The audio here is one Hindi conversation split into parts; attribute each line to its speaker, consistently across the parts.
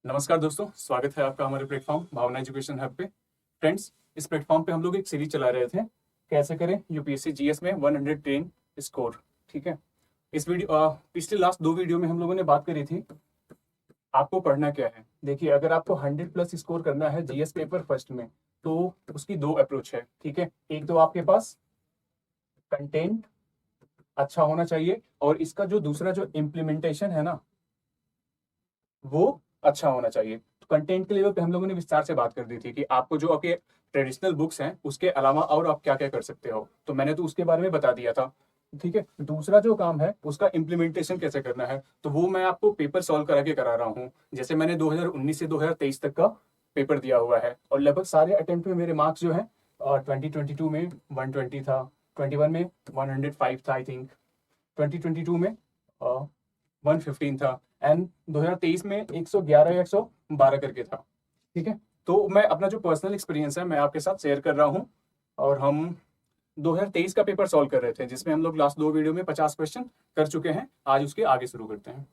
Speaker 1: नमस्कार दोस्तों, स्वागत है आपका हमारे प्लेटफॉर्म भावना एजुकेशन हब पे। फ्रेंड्स, इस प्लेटफॉर्म पे हम लोग एक सीरीज चला रहे थे, कैसे करें यूपीएससी जीएस में 110 स्कोर। ठीक है, इस वीडियो पिछले लास्ट दो वीडियो में हम लोगों ने बात करी थी आपको पढ़ना क्या है। देखिए, अगर आपको 100+ स्कोर करना है जीएस पेपर फर्स्ट में तो उसकी दो अप्रोच है। ठीक है, एक तो आपके पास कंटेंट अच्छा होना चाहिए और इसका जो दूसरा जो इम्प्लीमेंटेशन है ना वो अच्छा होना चाहिए। तो कंटेंट के लेवल पे हम लोगों ने विस्तार से बात कर दी थी कि आपको जो आपके ट्रेडिशनल बुक्स हैं उसके अलावा और आप क्या क्या कर सकते हो, तो मैंने तो उसके बारे में बता दिया था। ठीक है, दूसरा जो काम है उसका इम्प्लीमेंटेशन कैसे करना है तो वो मैं आपको पेपर सॉल्व करा के करा रहा हूँ। जैसे मैंने 2019 से 2023 तक का पेपर दिया हुआ है और लगभग सारे अटेम्प्ट में मेरे मार्क्स जो है 2022 में 120 था, 21 में 105 था, आई थिंक 2022 में 115 था एंड 2023 में 111 या 112 करके था। ठीक है, तो मैं अपना जो पर्सनल एक्सपीरियंस है मैं आपके साथ शेयर कर रहा हूँ और हम 2023 का पेपर सॉल्व कर रहे थे जिसमें हम लोग लास्ट दो वीडियो में 50 क्वेश्चन कर चुके हैं। आज उसके आगे शुरू करते हैं।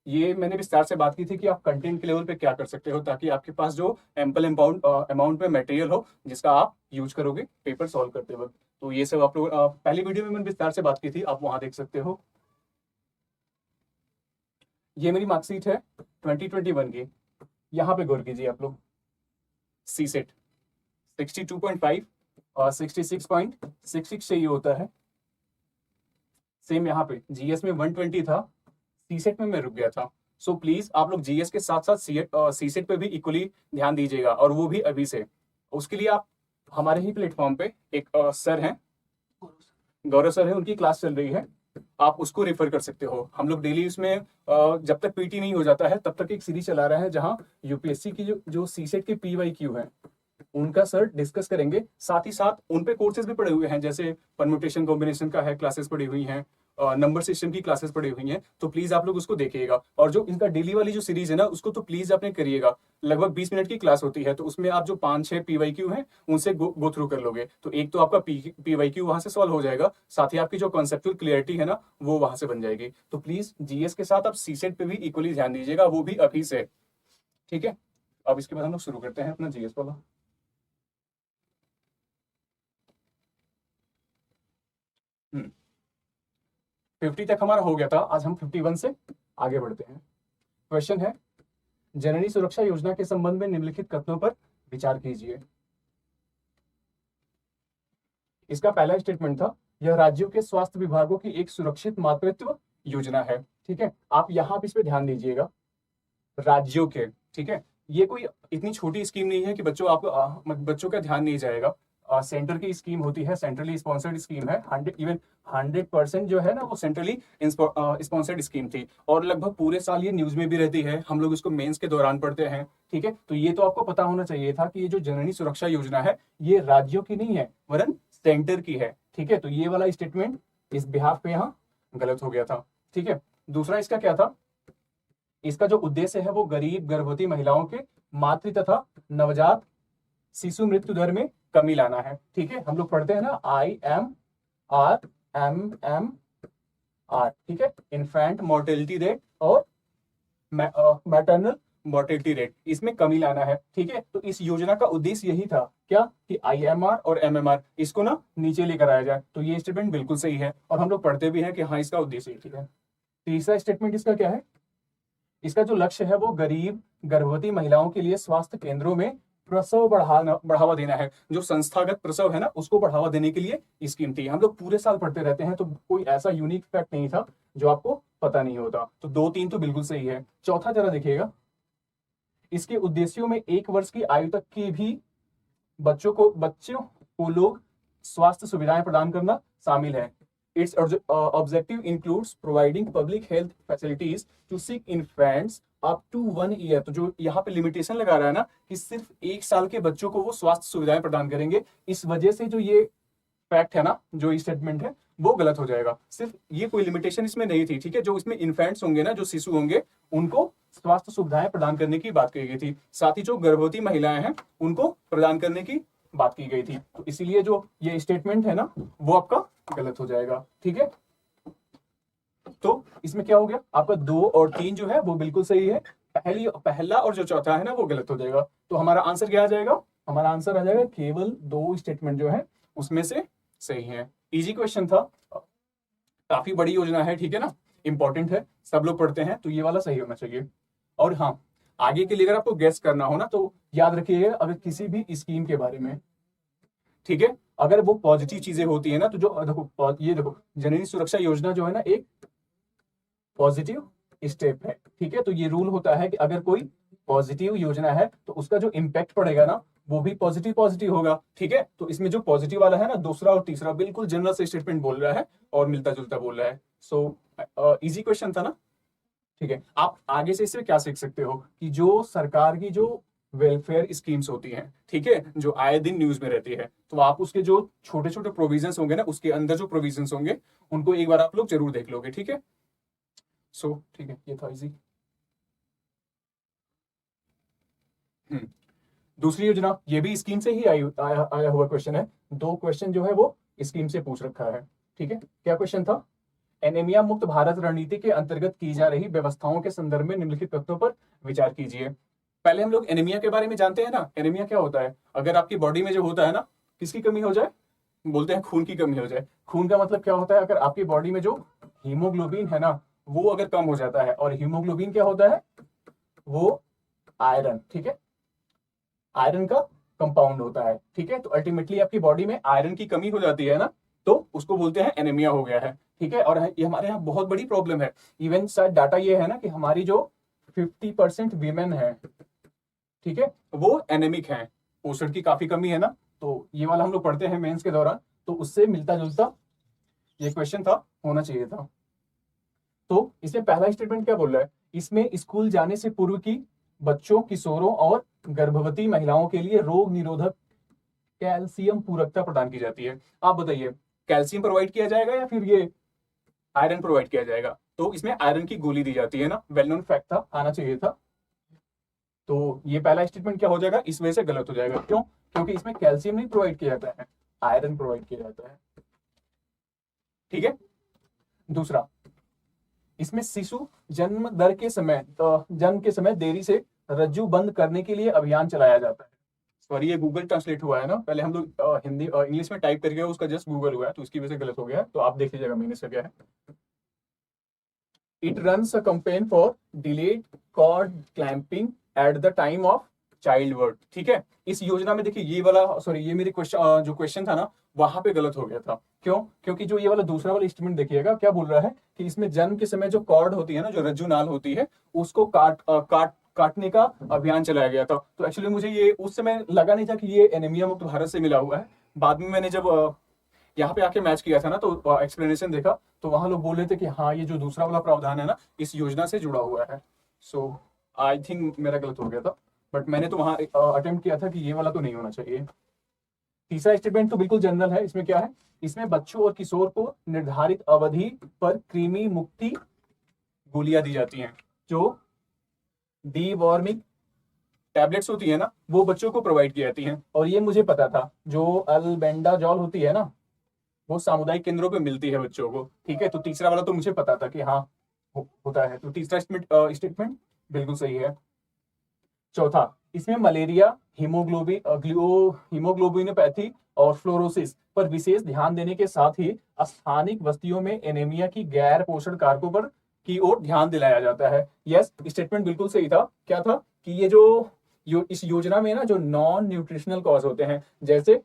Speaker 1: ये मैंने विस्तार से बात की थी कि आप कंटेंट के लेवल पे क्या कर सकते हो ताकि आपके पास जो एम्पल अमाउंट में मटेरियल हो जिसका आप यूज करोगे पेपर सॉल्व करते वक्त। तो ये सब आप लोग पहली वीडियो में मैंने विस्तार से बात की थी, आप वहां देख सकते हो। ये मेरी मार्कशीट है 2021 की। यहाँ पे गौर कीजिए आप लोग, सी सेट 62.5 और 66.66 चाहिए होता है। सेम यहाँ पे जीएस में 120 था, सी सेट में मैं रुक गया था। सो प्लीज आप लोग जीएस के साथ साथ सी सेट पे भी इक्वली ध्यान दीजिएगा और वो भी अभी से। उसके लिए आप हमारे ही प्लेटफॉर्म पे एक सर हैं, गौरव सर है, उनकी क्लास चल रही है, आप उसको रेफर कर सकते हो। हम लोग डेली उसमें जब तक पीटी नहीं हो जाता है तब तक एक सीरीज चला रहा है जहां यूपीएससी की जो सीसेट के पीवाईक्यू है उनका सर डिस्कस करेंगे। साथ ही साथ उन पे कोर्सेज भी पड़े हुए हैं, जैसे परम्यूटेशन कॉम्बिनेशन का है, क्लासेस पड़ी हुई हैं, नंबर सिस्टम की क्लासेस पड़ी हुई हैं। तो प्लीज आप लोग उसको देखिएगा और जो इनका डेली वाली जो सीरीज है ना उसको तो प्लीज आपने करिएगा। लगभग 20 मिनट की क्लास होती है तो उसमें आप जो 5-6 पीवाईक्यू हैं उनसे गो थ्रू कर लोगे तो एक तो आपका पीवाईक्यू वहां से सॉल्व हो जाएगा, साथ ही आपकी जो कॉन्सेप्चुअल क्लियरिटी है ना वो वहां से बन जाएगी। तो प्लीज जीएस के साथ आप सीसेट पे भी इक्वली ध्यान दीजिएगा, वो भी अभी से। ठीक है, अब इसके बाद हम लोग शुरू करते हैं अपना जीएस वाला। 50 तक हमारा हो गया था, आज हम 51 से आगे बढ़ते हैं। क्वेश्चन है, जननी सुरक्षा योजना के संबंध में निम्नलिखित कथनों पर विचार कीजिए। इसका पहला स्टेटमेंट था, यह राज्यों के स्वास्थ्य विभागों की एक सुरक्षित मातृत्व योजना है। ठीक है, आप यहाँ इस पे ध्यान दीजिएगा, राज्यों के। ठीक है, ये कोई इतनी छोटी स्कीम नहीं है कि बच्चों का ध्यान नहीं जाएगा। सेंटर की स्कीम होती है, सेंट्रली स्पॉन्सर्ड स्कीम है। 100% जो है ना वो सेंट्रली स्पॉन्सर्ड स्कीम थी और लगभग पूरे साल ये न्यूज में भी रहती है, हम लोग इसको मेंस के दौरान पढ़ते हैं। ठीक है, तो ये तो आपको पता होना चाहिए था कि ये जो जननी सुरक्षा योजना है ये राज्यों की नहीं है वरन सेंटर की है। ठीक है, तो ये वाला स्टेटमेंट इस बिहाफ पे यहाँ गलत हो गया था। ठीक है, दूसरा इसका क्या था, इसका जो उद्देश्य है वो गरीब गर्भवती महिलाओं के मातृ तथा नवजात शिशु मृत्यु दर में कमी लाना है। ठीक है, हम लोग पढ़ते हैं ना IMR। ठीक है, इन्फेंट मोर्टेलिटी रेट और मैटरनल मोर्टेलिटी रेट, इसमें कमी लाना है। ठीक है, तो इस योजना का उद्देश्य यही था क्या कि IMR और MMR इसको ना नीचे लेकर आया जाए। तो ये स्टेटमेंट बिल्कुल सही है और हम लोग पढ़ते भी हैं कि हाँ इसका उद्देश्य ठीक है। तीसरा स्टेटमेंट इसका क्या है, इसका जो लक्ष्य है वो गरीब गर्भवती महिलाओं के लिए स्वास्थ्य केंद्रों में प्रसव बढ़ावा देना है। जो संस्थागत प्रसव है ना उसको बढ़ावा देने के लिए स्कीम थी। हम लोग पूरे साल पढ़ते रहते हैं तो कोई ऐसा यूनिक फैक्ट नहीं था जो आपको पता नहीं होता। तो 2-3 तो बिल्कुल सही है। चौथा जरा देखिएगा, इसके उद्देश्यों में 1 वर्ष की आयु तक की भी बच्चों को लोग स्वास्थ्य सुविधाएं प्रदान करना शामिल है। Its objective includes providing public health facilities to sick infants up to 1 year. तो जो यहाँ पे लिमिटेशन लगा रहा है ना कि सिर्फ 1 साल के बच्चों को वो स्वास्थ्य सुविधाएं प्रदान करेंगे, इस वजह से जो ये फैक्ट है ना, जो स्टेटमेंट है वो गलत हो जाएगा। सिर्फ ये कोई लिमिटेशन इसमें नहीं थी। ठीक है, जो इसमें इन्फेंट्स होंगे ना, जो शिशु होंगे उनको स्वास्थ्य सुविधाएं प्रदान करने की बात कही गई थी, साथ ही जो गर्भवती महिलाएं हैं उनको प्रदान करने की बात की गई थी। तो इसीलिए जो ये स्टेटमेंट है ना वो आपका गलत हो जाएगा। ठीक है, तो इसमें क्या हो गया, आपका 2 और 3 जो है वो बिल्कुल सही है, पहला और जो चौथा है ना वो गलत हो जाएगा। तो हमारा आंसर क्या आ जाएगा, हमारा आंसर आ जाएगा केवल 2 स्टेटमेंट जो है उसमें से सही है। इजी क्वेश्चन था, काफी बड़ी योजना है, ठीक है ना, इंपॉर्टेंट है, सब लोग पढ़ते हैं, तो ये वाला सही होना चाहिए। और हाँ, आगे के लिए अगर आपको गेस करना हो ना तो याद रखिएगा, अगर किसी भी स्कीम के बारे में, ठीक है, अगर वो पॉजिटिव चीजें होती है ना, तो जो देखो ये देखो, जननी सुरक्षा योजना जो है ना एक पॉजिटिव स्टेप है, ठीक है। तो ये रूल होता है कि अगर कोई पॉजिटिव योजना है तो उसका जो इम्पैक्ट पड़ेगा ना वो भी पॉजिटिव पॉजिटिव होगा, ठीक है। तो इसमें जो पॉजिटिव वाला है ना, दूसरा और तीसरा बिल्कुल जनरल से स्टेटमेंट बोल रहा है और मिलता जुलता बोल रहा है। सो इजी क्वेश्चन था ना, ठीक है। आप आगे से इससे क्या सीख सकते हो कि जो सरकार की जो वेलफेयर स्कीम्स होती हैं, ठीक है, जो आए दिन न्यूज में रहती है, तो आप उसके जो छोटे छोटे प्रोविजंस होंगे ना, उसके अंदर जो प्रोविजंस होंगे उनको एक बार आप लोग जरूर देख लोगे, ठीक है। सो ठीक है, ये था इजी। दूसरी योजना, ये भी स्कीम से ही आया हुआ क्वेश्चन है, 2 क्वेश्चन जो है वो स्कीम से पूछ रखा है, ठीक है। क्या क्वेश्चन था, एनीमिया मुक्त भारत रणनीति के अंतर्गत की जा रही व्यवस्थाओं के संदर्भ में निम्नलिखित तथ्यों पर विचार कीजिए। पहले हम लोग एनीमिया के बारे में जानते हैं ना, एनीमिया क्या होता है, अगर आपकी बॉडी में जो होता है ना, किसकी कमी हो जाए, बोलते हैं खून की कमी हो जाए। खून का मतलब क्या होता है, अगर आपकी बॉडी में जो हीमोग्लोबिन है ना वो अगर कम हो जाता है, और हीमोग्लोबिन क्या होता है, वो आयरन, ठीक है, आयरन का कंपाउंड होता है, ठीक है। तो अल्टीमेटली आपकी बॉडी में आयरन की कमी हो जाती है ना, तो उसको बोलते हैं एनीमिया हो गया है, ठीक है। और ये हमारे यहाँ बहुत बड़ी प्रॉब्लम है, इवन शायद डाटा ये है ना कि हमारी जो 50% वीमेन है, ठीक है, वो एनेमिक है, पोषण की काफी कमी है ना। तो ये वाला हम लोग पढ़ते हैं मेंस के दौरान, तो उससे मिलता जुलता ये क्वेश्चन था, होना चाहिए था। तो इसमें पहला स्टेटमेंट क्या बोल रहा है, इसमें स्कूल जाने से पूर्व की बच्चों, किशोरों और गर्भवती महिलाओं के लिए रोग निरोधक कैल्शियम पूरकता प्रदान की जाती है। आप बताइए, कैल्शियम प्रोवाइड किया जाएगा या फिर ये आयरन प्रोवाइड किया जाएगा। तो इसमें आयरन की गोली दी जाती है ना, वेल नोन फैक्ट था, आना चाहिए था। तो ये पहला स्टेटमेंट क्या हो जाएगा, इस वजह से गलत हो जाएगा, क्यों, क्योंकि इसमें कैल्शियम नहीं प्रोवाइड किया जाता है, आयरन प्रोवाइड किया जाता है, ठीक है। दूसरा, इसमें शिशु जन्म के समय देरी से रज्जु बंद करने के लिए अभियान चलाया जाता है। सॉरी, ये गूगल ट्रांसलेट हुआ है ना, पहले हम लोग हिंदी इंग्लिश में टाइप करके उसका जस्ट गूगल हुआ है, तो इसकी वजह से गलत हो गया है, तो आप देख लीजिएगा मैंने से क्या है। It runs a campaign for delayed cord clamping at the time of child birth, ठीक है। इस योजना में देखिए ये वाला, सॉरी ये मेरे क्वेश्चन जो क्वेश्चन था ना वहां पे गलत हो गया था, क्यों, क्योंकि जो ये वाला दूसरा वाला स्टेटमेंट देखिएगा क्या बोल रहा है कि इसमें जन्म के समय जो कॉर्ड होती है ना, जो रज्जु नाल होती है, उसको काटने का अभियान चलाया गया था। तो एक्चुअली मुझे ये उस समय लगा नहीं था कि ये एनीमिया मुक्त भारत से मिला हुआ है। बाद में मैंने जब यहाँ पे आके मैच किया था ना, तो एक्सप्लेनेशन देखा, तो वहां लोग बोल रहे थे कि हाँ ये जो दूसरा वाला प्रावधान है ना इस योजना से जुड़ा हुआ है। सो आई थिंक मेरा गलत हो गया था, बट मैंने तो वहां अटेम्प्ट किया था कि ये वाला तो नहीं होना चाहिए। तीसरा स्टेटमेंट तो बिल्कुल जनरल है, इसमें क्या है, इसमें बच्चों और किशोर को निर्धारित अवधि पर कृमि मुक्ति गोलियां दी जाती हैं, जो डीवॉर्मिंग टैबलेट्स होती है ना वो बच्चों को प्रोवाइड की जाती हैं। और ये मुझे पता था, जो अल्बेंडाजॉल होती है ना वो सामुदायिक केंद्रों पे मिलती है बच्चों को, ठीक है। तो तीसरा वाला तो मुझे पता था कि हाँ होता है, तो तीसरा स्टेटमेंट बिल्कुल सही है। चौथा, इसमें मलेरिया, हीमोग्लोबिनोपैथी और फ्लोरोसिस पर विशेष ध्यान देने के साथ ही स्थानिक बस्तियों में एनीमिया की गैर पोषण कारकों पर की ओर ध्यान दिलाया जाता है। यस, स्टेटमेंट बिल्कुल सही था। क्या था कि ये जो इस योजना में ना जो नॉन न्यूट्रिशनल कॉज होते हैं, जैसे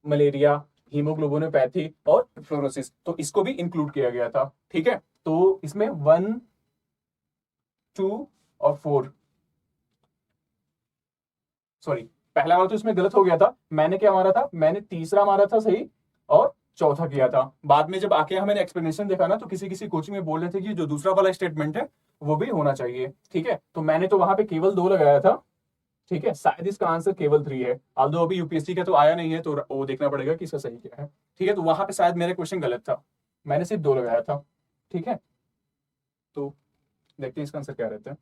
Speaker 1: मलेरिया, हीमोग्लोबिनोपैथी और फ्लोरोसिस, तो इसको भी इंक्लूड किया गया था, ठीक है। तो इसमें 1, 2 और 4, सॉरी पहला वाला तो इसमें गलत हो गया था, मैंने क्या मारा था, मैंने तीसरा मारा था सही और चौथा किया था। बाद में जब आके हमें एक्सप्लेनेशन देखा ना तो किसी किसी कोचिंग में बोल रहे थे कि जो दूसरा वाला स्टेटमेंट है वो भी होना चाहिए, ठीक है। तो मैंने तो वहां पे केवल 2 लगाया था, ठीक है। शायद इसका आंसर केवल 3 है, आल्दो अभी यूपीएससी का तो आया नहीं है, तो वो देखना पड़ेगा कि इसका सही क्या है, ठीक है। तो वहां पे शायद मेरा क्वेश्चन गलत था, मैंने सिर्फ 2 लगाया था, ठीक है। तो देखते हैं इसका आंसर क्या रहता है।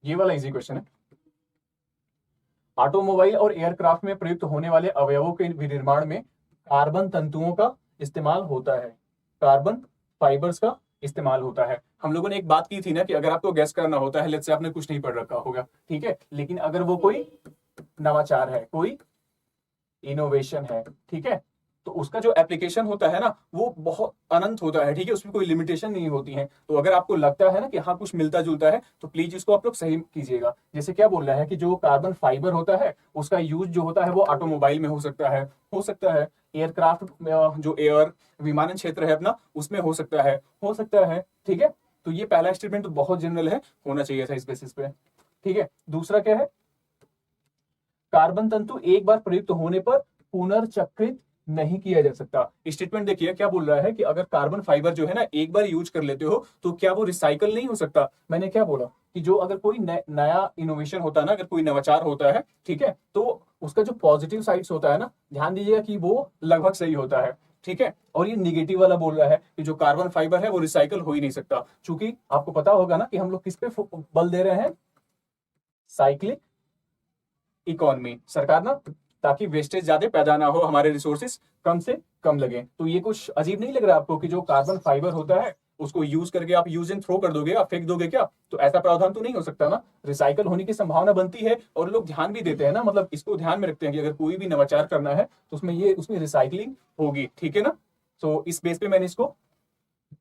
Speaker 1: ये वाला इजी क्वेश्चन है। ऑटोमोबाइल और एयरक्राफ्ट में प्रयुक्त होने वाले अवयवों के विनिर्माण में कार्बन तंतुओं का इस्तेमाल होता है, कार्बन फाइबर्स का इस्तेमाल होता है। हम लोगों ने एक बात की थी ना कि अगर आपको गैस करना होता है, लेट्स से आपने कुछ नहीं पढ़ रखा होगा, ठीक है, लेकिन अगर वो कोई नवाचार है, कोई इनोवेशन है, ठीक है, तो उसका जो एप्लीकेशन होता है ना वो बहुत अनंत होता है, ठीक है, उसमें कोई लिमिटेशन नहीं होती है। तो अगर आपको लगता है ना कि हाँ कुछ मिलता जुलता है तो प्लीज इसको आप लोग सही कीजिएगा। जैसे क्या बोल रहा है कि जो कार्बन फाइबर होता है उसका यूज जो होता है वो ऑटोमोबाइल में हो सकता है एयरक्राफ्ट, जो एयर विमानन क्षेत्र है अपना उसमें हो सकता है, ठीक है। तो ये पहला स्टेटमेंट तो बहुत जनरल है, होना चाहिए था इस बेसिस पे, ठीक है। दूसरा क्या है, कार्बन तंतु एक बार प्रयुक्त होने पर पुनर्चक्रित नहीं किया जा सकता। स्टेटमेंट देखिए क्या बोल रहा है कि अगर कार्बन फाइबर जो है ना एक बार यूज कर लेते हो तो क्या वो रिसाइकल नहीं हो सकता। मैंने क्या बोला कि जो अगर कोई नया इनोवेशन होता है ना, अगर कोई नवाचार होता है, ठीक है, तो उसका जो पॉजिटिव साइड्स होता है ना, ध्यान दीजिएगा कि वो लगभग सही होता है, ठीक है। और ये निगेटिव वाला बोल रहा है कि जो कार्बन फाइबर है वो रिसाइकल हो ही नहीं सकता। चूंकि आपको पता होगा ना कि हम लोग किस पे बल दे रहे हैं, साइक्लिक इकोनॉमी, सरकार ना, ताकि वेस्टेज ज्यादा पैदा ना हो, हमारे रिसोर्सेस कम से कम लगे। तो ये कुछ अजीब नहीं लग रहा आपको कि जो कार्बन फाइबर होता है उसको यूज करके आप यूज एंड थ्रो कर दोगे, आप फेंक दोगे क्या? तो ऐसा प्रावधान तो नहीं हो सकता ना, रिसाइकल होने की संभावना बनती है। और लोग ध्यान भी देते हैं ना, मतलब इसको ध्यान में रखते हैं कि अगर कोई भी नवाचार करना है तो उसमें रिसाइकलिंग होगी, ठीक है ना। तो इस बेस पे मैंने इसको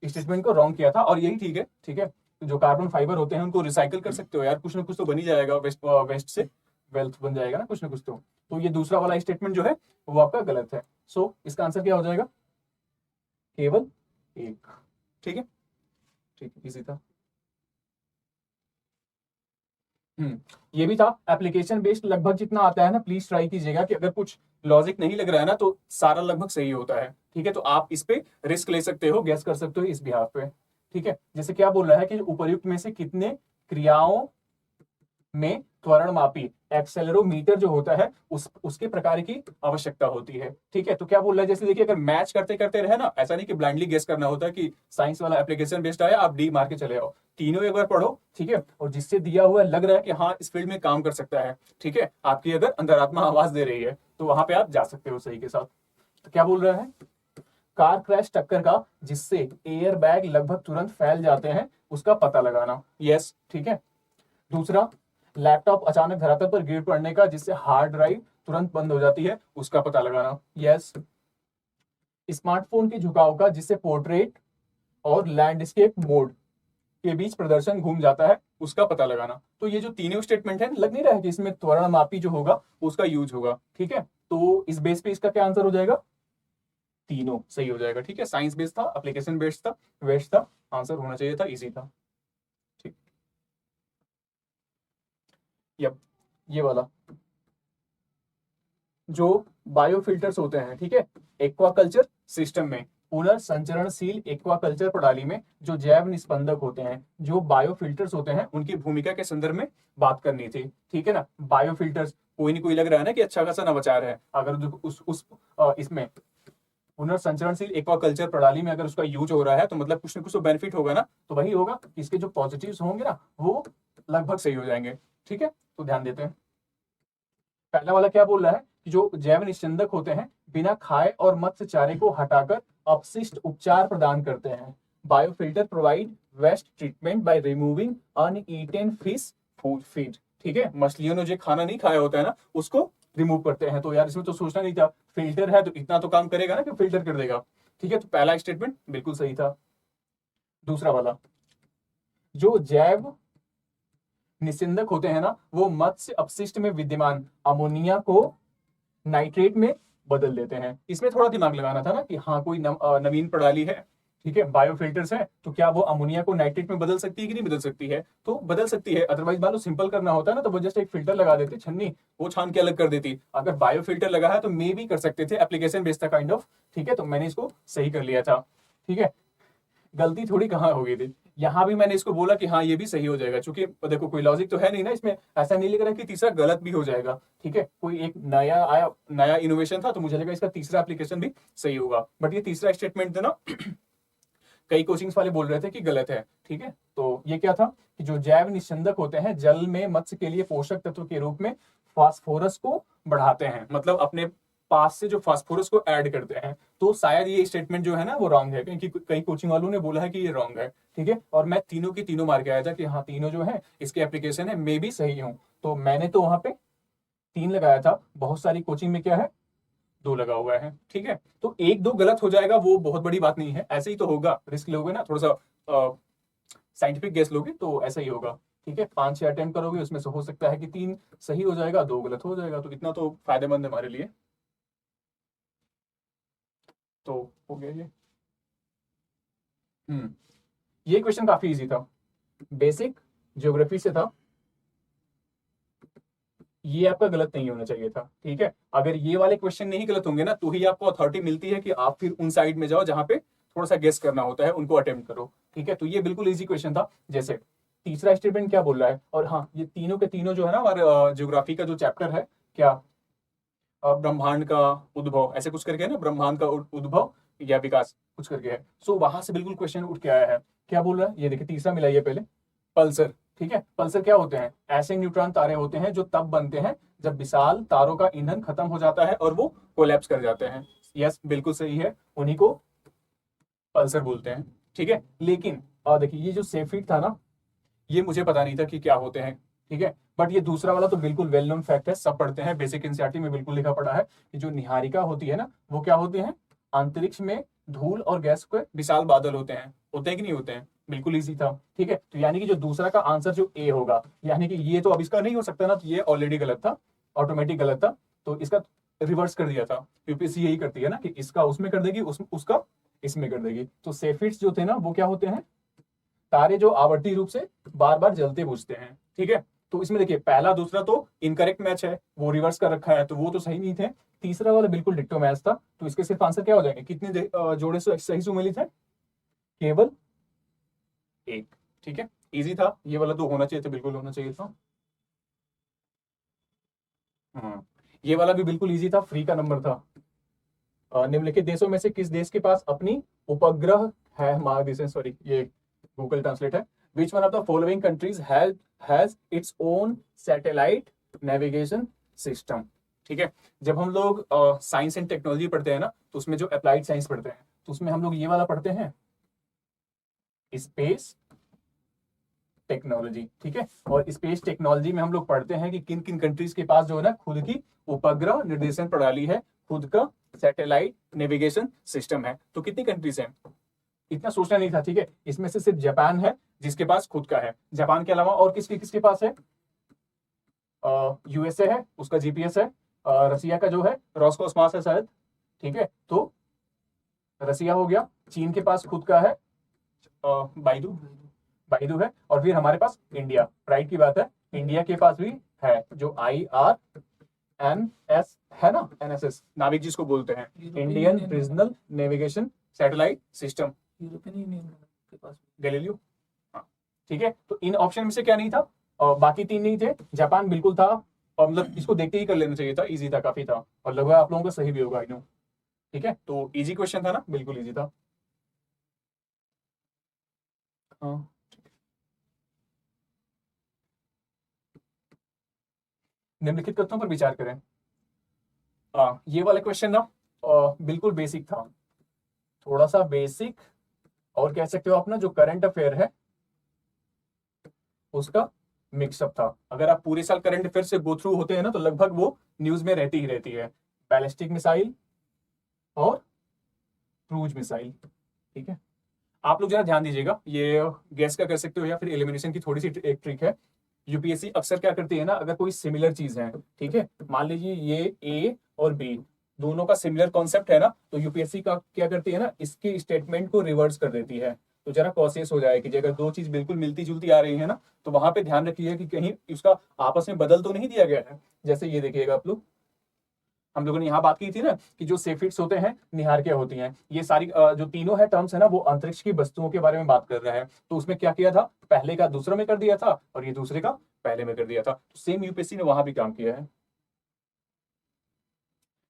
Speaker 1: स्टेटमेंट को रॉन्ग किया था और यही ठीक है, ठीक है। तो जो कार्बन फाइबर होते हैं उनको रिसाइकल कर सकते हो यार, कुछ ना कुछ तो बन ही जाएगा, वेस्ट से वेल्थ बन जाएगा ना कुछ ना कुछ। तो ये दूसरा वाला स्टेटमेंट जो है वो आपका गलत है। सो इसका आंसर क्या हो जाएगा, केवल एक, ठीक है, ठीक है, इजी था। ये भी था एप्लीकेशन बेस्ड, लगभग जितना आता है ना प्लीज ट्राई कीजिएगा कि अगर कुछ लॉजिक नहीं लग रहा है ना तो सारा लगभग सही होता है, ठीक है। तो आप इस पे रिस्क ले सकते हो, गैस कर सकते हो इस बिहाफ पे, ठीक है। जैसे क्या बोल रहा है कि उपर्युक्त में से कितने क्रियाओं में त्वरण मापी एक्सेलेरोमीटर जो होता है उसके प्रकार की आवश्यकता होती है, ठीक है। तो क्या बोल रहा है, जैसे देखिए अगर मैच करते करते रहे ना, ऐसा नहीं कि ब्लाइंडली गेस करना होता है कि साइंस वाला एप्लीकेशन बेस्ड आया आप डी मार के चले आओ, तीनों एक बार पढ़ो, ठीक है। और जिससे दिया हुआ लग रहा है कि हाँ इस फील्ड में काम कर सकता है, ठीक है, आपकी अगर अंतरात्मा आवाज दे रही है तो वहां पे आप जा सकते हो सही के साथ। तो क्या बोल रहा है, कार क्रैश टक्कर का जिससे एयर बैग लगभग तुरंत फैल जाते हैं उसका पता लगाना, यस, ठीक है। दूसरा, लैपटॉप अचानक धरातल पर गिर पड़ने का जिससे हार्ड ड्राइव तुरंत बंद हो जाती है उसका पता लगाना, यस। स्मार्टफोन के झुकाव का जिससे पोर्ट्रेट और लैंडस्केप मोड के बीच प्रदर्शन घूम जाता है उसका पता लगाना। तो ये जो तीनों स्टेटमेंट है, लग नहीं रहा है कि इसमें त्वरण मापी जो होगा उसका यूज होगा, ठीक है। तो इस बेस पे इसका क्या आंसर हो जाएगा, तीनों सही हो जाएगा, ठीक है। साइंस बेस्ड था, एप्लीकेशन बेस्ड था, वेस्ट था, आंसर होना चाहिए था, इजी था, ठीक। यप, ये वाला जो बायोफिल्टर्स होते हैं, ठीक है, एक्वाकल्चर सिस्टम में, पुनर्संचरणशील एक्वाकल्चर प्रणाली में जो जैव निस्पंदक होते हैं, जो बायोफिल्टर्स होते हैं, उनकी भूमिका के संदर्भ में बात करनी थी, ठीक है ना। बायोफिल्टर्स कोई नहीं कोई लग रहा है ना कि अच्छा खासा नवाचार है, अगर इसमें पुनर्संचरणशील एक्वाकल्चर प्रणाली में अगर उसका यूज हो रहा है तो मतलब कुछ ना कुछ तो बेनिफिट होगा ना। तो वही होगा कि इसके जो पॉजिटिव्स होंगे ना वो लगभग सही हो जाएंगे, ठीक है। तो ध्यान देते हैं, पहला वाला क्या बोल रहा है कि जो जैव निस्यंदक होते हैं बिना खाए और मत्स्य चारे को हटाकर अपशिष्ट उपचार प्रदान करते हैं। Biofilter provide waste treatment by removing uneaten fish food feed, ठीक है, मछलियों ने जो खाना नहीं खाया होता है ना उसको रिमूव करते हैं। तो यार इसमें तो सोचना नहीं था, फिल्टर है तो इतना तो काम करेगा ना कि फिल्टर कर देगा, ठीक है। तो पहला स्टेटमेंट बिल्कुल सही था। दूसरा वाला, जो जैव निस्यंदक होते हैं ना वो मत्स्य अपशिष्ट में विद्यमान अमोनिया को नाइट्रेट में बदल देते हैं। इसमें थोड़ा दिमाग लगाना था ना कि हाँ कोई नवीन प्रणाली है, ठीक है, बायोफिल्टर्स है, तो क्या वो अमोनिया को नाइट्रेट में बदल सकती है कि नहीं बदल सकती है? तो बदल सकती है। अदरवाइज मान लो सिंपल करना होता है ना तो वो जस्ट एक फिल्टर लगा देते छन्नी, वो छान के अलग कर देती। अगर बायोफिल्टर लगा है तो मे भी कर सकते थे, एप्लीकेशन बेस्ड था काइंड ऑफ, ठीक है। तो मैंने इसको सही कर लिया था, ठीक है। गलती थोड़ी कहाँ हो गई थी, यहाँ भी मैंने इसको बोला कि हाँ ये भी सही हो जाएगा, क्योंकि देखो कोई लॉजिक तो है नहीं ना इसमें, ऐसा नहीं लग रहा कि तीसरा गलत भी हो जाएगा, ठीक है। कोई एक नया इनोवेशन था तो मुझे लगा इसका तीसरा एप्लीकेशन भी सही होगा। बट ये तीसरा स्टेटमेंट था ना कई कोचिंग्स वाले बोल रहे थे कि गलत है, ठीक है। तो ये क्या था कि जो जैव निस्यंदक होते हैं जल में मत्स्य के लिए पोषक तत्व के रूप में फास्फोरस को बढ़ाते हैं, मतलब अपने पास से जो फास्फोरस को ऐड करते हैं। तो शायद ये स्टेटमेंट जो है ना वो रॉन्ग है, क्योंकि कई कोचिंग वालों ने बोला है कि ये रॉन्ग है। ठीक है, और मैं तीनों की तीनों मार के आया था कि हाँ तीनों जो है इसके एप्लीकेशन है, मैं भी सही हूँ। तो मैंने तो वहां पे 3 लगाया था, बहुत सारी कोचिंग में क्या है 2 लगा हुआ है। ठीक है, तो 1-2 गलत हो जाएगा वो बहुत बड़ी बात नहीं है, ऐसे ही तो होगा, रिस्क लोगे ना थोड़ा सा, साइंटिफिक गेस लोगे तो ऐसा ही होगा। ठीक है, 5-6 अटेम्प्ट करोगे, उसमें से हो सकता है कि 3 सही हो जाएगा, 2 गलत हो जाएगा, तो इतना तो फायदेमंद है हमारे लिए। तो हो गया ये। ये क्वेश्चन काफी इजी था, बेसिक ज्योग्राफी से था, ये आपका गलत नहीं होना चाहिए था। ठीक है, अगर ये वाले क्वेश्चन नहीं गलत होंगे ना तो ही आपको अथॉरिटी मिलती है कि आप फिर उन साइड में जाओ जहां पे थोड़ा सा गेस करना होता है, उनको अटेम्प्ट करो। ठीक है, तो ये बिल्कुल इजी क्वेश्चन था। जैसे तीसरा स्टेटमेंट क्या बोल रहा है, और हाँ ये तीनों के तीनों जो है ना हमारे ज्योग्राफी का जो चैप्टर है, क्या ब्रह्मांड का उद्भव ऐसे कुछ करके है ना, ब्रह्मांड का उद्भव या विकास कुछ करके है। सो वहां से बिल्कुल क्वेश्चन उठ के आया है। क्या बोल रहा है ये देखिए, तीसरा मिलाइए पहले, पल्सर। ठीक है, पल्सर क्या होते हैं, ऐसे न्यूट्रॉन तारे होते हैं जो तब बनते हैं जब विशाल तारों का ईंधन खत्म हो जाता है और वो कोलैप्स कर जाते हैं। यस बिल्कुल सही है, उन्हीं को पल्सर बोलते हैं। ठीक है, लेकिन देखिए ये जो सेफिट था ना, ये मुझे पता नहीं था कि क्या होते हैं। ठीक है, बट ये दूसरा वाला तो बिल्कुल वेल नोन फैक्ट है, सब पढ़ते हैं, बेसिक एनसीईआरटी में बिल्कुल लिखा पड़ा है कि जो निहारिका होती है ना वो क्या होते हैं, अंतरिक्ष में धूल और गैस के विशाल बादल होते हैं कि नहीं होते हैं। बिल्कुल इजी था। ठीक है, तो यानी कि जो दूसरा का आंसर जो ए होगा, यानी कि ये तो अब इसका नहीं हो सकता ना, तो ये ऑलरेडी गलत था, ऑटोमेटिक गलत था, तो इसका रिवर्स कर दिया था। यूपीएससी यही करती है ना कि इसका उसमें कर देगी, उसका इसमें कर देगी। तो सेफिट्स जो थे ना वो क्या होते हैं, तारे जो आवर्ती रूप से बार बार जलते बुझते हैं। ठीक है, तो इसमें देखिए पहला दूसरा तो इनकरेक्ट मैच है, वो रिवर्स कर रखा है, तो वो तो सही नहीं थे। तीसरा वाला बिल्कुल डिक्टो मैच था, तो इसके सिर्फ आंसर क्या हो जाएंगे, कितने जोड़े से सही सुमेलित है, केवल 1। ठीक है, इजी था ये वाला, तो होना चाहिए था, बिल्कुल होना चाहिए था। ये वाला भी बिल्कुल इजी था, फ्री का नंबर था। निम्नलिखित देशों में से किस देश के पास अपनी उपग्रह है, महादेश सॉरी ये गूगल ट्रांसलेट है, which one of the following countries has its own satellite navigation system. ठीक है, जब हम लोग साइंस एंड टेक्नोलॉजी पढ़ते हैं ना, तो उसमें जो अप्लाइड साइंस पढ़ते हैं तो उसमें हम लोग ये वाला पढ़ते हैं, स्पेस टेक्नोलॉजी। ठीक है, और स्पेस टेक्नोलॉजी में हम लोग पढ़ते हैं कि किन किन कंट्रीज के पास जो है ना खुद की उपग्रह निर्देशन प्रणाली है, खुद का सैटेलाइट नेविगेशन सिस्टम है। तो कितनी कंट्रीज हैं, इतना सोचना नहीं था। ठीक है, इसमें से सिर्फ जापान है जिसके पास खुद का है, जापान के अलावा और किसके किसके पास है, यूएसए है, उसका जीपीएस है, रसिया का जो है रॉसकॉस्मॉस है शायद। ठीक है, तो रसिया हो गया, चीन के पास खुद का है बाइडू बाइडू है, और फिर हमारे पास इंडिया, प्राइड की बात है, इंडिया के पास भी है जो IRNS है ना, NSS नाविक जिसको बोलते हैं, Indian regional navigation satellite system, European union के पास गैलीलियो। हाँ, ठीक है, तो इन ऑप्शन में से क्या नहीं था, और बाकी 3 नहीं थे, जापान बिल्कुल था, और मतलब इसको देखते ही कर लेना चाहिए था, इजी था, काफी था, और लगभग आप लोगों का सही भी होगा आई नो। ठीक है, तो इजी क्वेश्चन था ना, बिल्कुल इजी था। हाँ, निम्नलिखित तथ्यों पर विचार करें। ये वाला क्वेश्चन ना बिल्कुल बेसिक था, थोड़ा सा बेसिक, और कह सकते हो अपना जो करंट अफेयर है उसका मिक्सअप था। अगर आप पूरे साल करंट अफेयर से गो थ्रू होते हैं ना तो लगभग वो न्यूज में रहती ही रहती है, बैलिस्टिक मिसाइल और क्रूज मिसाइल। ठीक है, आप लोग जरा ध्यान दीजिएगा, ये गैस का कर सकते हो या फिर एलिमिनेशन की थोड़ी सी एक ट्रिक है। यूपीएससी अक्सर क्या करती है ना, अगर कोई सिमिलर चीज है, ठीक है, मान लीजिए ये ए और बी दोनों का सिमिलर कॉन्सेप्ट है ना, तो यूपीएससी का क्या करती है ना, इसके स्टेटमेंट को रिवर्स कर देती है। तो जरा कॉशियस हो जाए कि अगर 2 चीज बिल्कुल मिलती जुलती आ रही है ना, तो वहां पे ध्यान रखिए कि कहीं उसका आपस में बदल तो नहीं दिया गया है। जैसे ये देखिएगा आप लोग, हम लोगों ने यहाँ बात की थी ना कि जो सेफिट्स होते हैं निहारिका होती हैं, ये सारी जो तीनों है टर्म्स है ना, वो अंतरिक्ष की वस्तुओं के बारे में बात कर रहा है। तो उसमें क्या किया था, पहले का दूसरे में कर दिया था और ये दूसरे का पहले में कर दिया था। तो सेम यूपीएससी ने वहां भी काम किया है।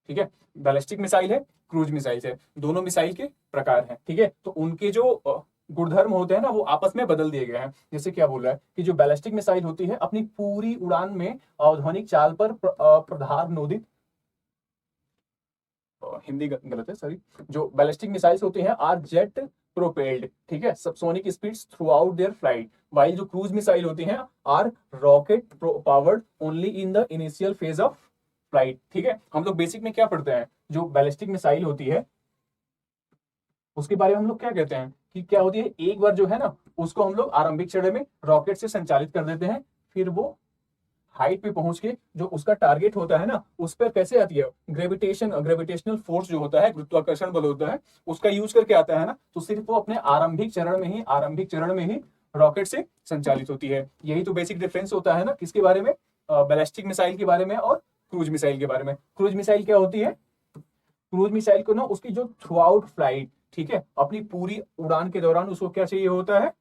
Speaker 1: ठीक है, बैलिस्टिक मिसाइल है, क्रूज मिसाइल है, दोनों मिसाइल के प्रकार हैं। ठीक है, तो उनके जो गुणधर्म होते हैं ना वो आपस में बदल दिए गए हैं। जैसे क्या बोल रहा है कि जो बैलिस्टिक मिसाइल होती है अपनी पूरी उड़ान में अवध्वनिक चाल पर प्रधार नोदित हिंदी गलत है सॉरी, जो बैलिस्टिक मिसाइल्स होते हैं आर जेट प्रोपेल्ड, ठीक है, subsonic speeds throughout their flight, while जो क्रूज मिसाइल होती हैं are rocket powered only in the initial phase of flight, ठीक है। हम लोग बेसिक में क्या पढ़ते हैं, जो बैलिस्टिक मिसाइल होती है उसके बारे में हम लोग क्या कहते हैं कि क्या होती है, एक बार जो है ना उसको हम लोग आरंभिक चरण में रॉकेट से संचालित कर देते हैं, फिर वो हाइट पे पहुंच के जो उसका टारगेट होता है ना उस पर कैसे आती है, ग्रेविटेशनल फोर्स जो होता है, गुरुत्वाकर्षण बल होता है, उसका यूज करके आता है ना, तो सिर्फ वो अपने आरंभिक चरण में ही रॉकेट से संचालित होती है। यही तो बेसिक डिफरेंस होता है ना किसके बारे में, बैलिस्टिक मिसाइल के बारे में और क्रूज मिसाइल के बारे में। क्रूज मिसाइल क्या होती है, क्रूज मिसाइल को ना उसकी जो थ्रू आउट फ्लाइट, ठीक है, अपनी पूरी उड़ान के दौरान उसको क्या चाहिए होता है,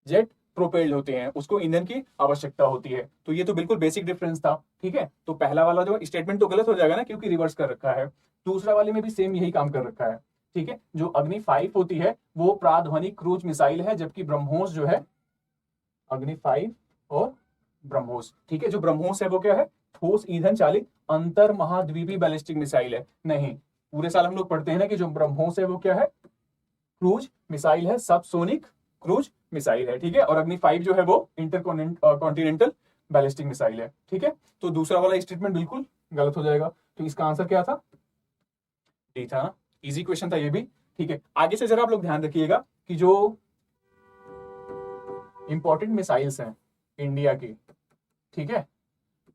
Speaker 1: जेट प्रोपेल्ड होते हैं, उसको ईंधन की आवश्यकता होती है। तो ये तो बिल्कुल बेसिक डिफरेंस था, ठीक है। तो पहला वाला जो स्टेटमेंट तो गलत हो जाएगा ना क्योंकि रिवर्स कर रखा है, दूसरा वाले में भी सेम यही काम कर रखा है, ठीक है। जो अग्नि 5 होती है वो प्राध्वनिक क्रूज मिसाइल है, जबकि ब्रह्मोस जो है, अग्नि 5 और ब्रह्मोस, ठीक है, जो ब्रह्मोस है वो क्या है, ठोस ईंधन चालित अंतर महाद्वीपीय बैलिस्टिक मिसाइल है। नहीं, पूरे साल हम लोग पढ़ते हैं ना कि जो ब्रह्मोस है वो क्या है, क्रूज मिसाइल है, सबसोनिक क्रूज मिसाइल है, ठीक है। और अग्नि 5 जो है वो इंटरकॉन्टिनेंटल बैलिस्टिक मिसाइल है, ठीक है। तो दूसरा वाला स्टेटमेंट बिल्कुल गलत हो जाएगा। तो इसका आंसर क्या था, डी था ना, इजी क्वेश्चन था ये भी, ठीक है। आगे से जरा आप लोग ध्यान रखिएगा कि जो इंपॉर्टेंट मिसाइल्स हैं इंडिया की, ठीक है,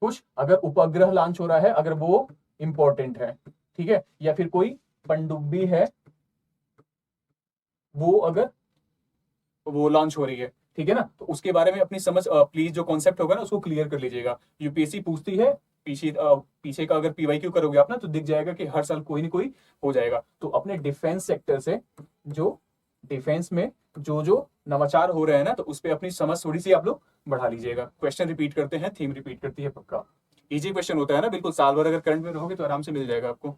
Speaker 1: कुछ अगर उपग्रह लॉन्च हो रहा है अगर वो इंपॉर्टेंट है, ठीक है, या फिर कोई पनडुब्बी है वो अगर वो लॉन्च हो रही है, ठीक है ना, तो उसके बारे में अपनी समझ प्लीज जो कॉन्सेप्ट होगा ना उसको क्लियर कर लीजिएगा। यूपीएससी पूछती है, पीछे का अगर पीवाईक्यू करोगे आप ना तो दिख जाएगा कि हर साल कोई ना कोई हो जाएगा। तो अपने डिफेंस सेक्टर से जो डिफेंस में जो जो नवाचार हो रहे हैं ना तो उस पर अपनी समझ थोड़ी सी आप लोग बढ़ा लीजिएगा। क्वेश्चन रिपीट करते हैं, थीम रिपीट करती है, पक्का इजी क्वेश्चन होता है ना, बिल्कुल साल भर अगर करंट में रहोगे तो आराम से मिल जाएगा आपको।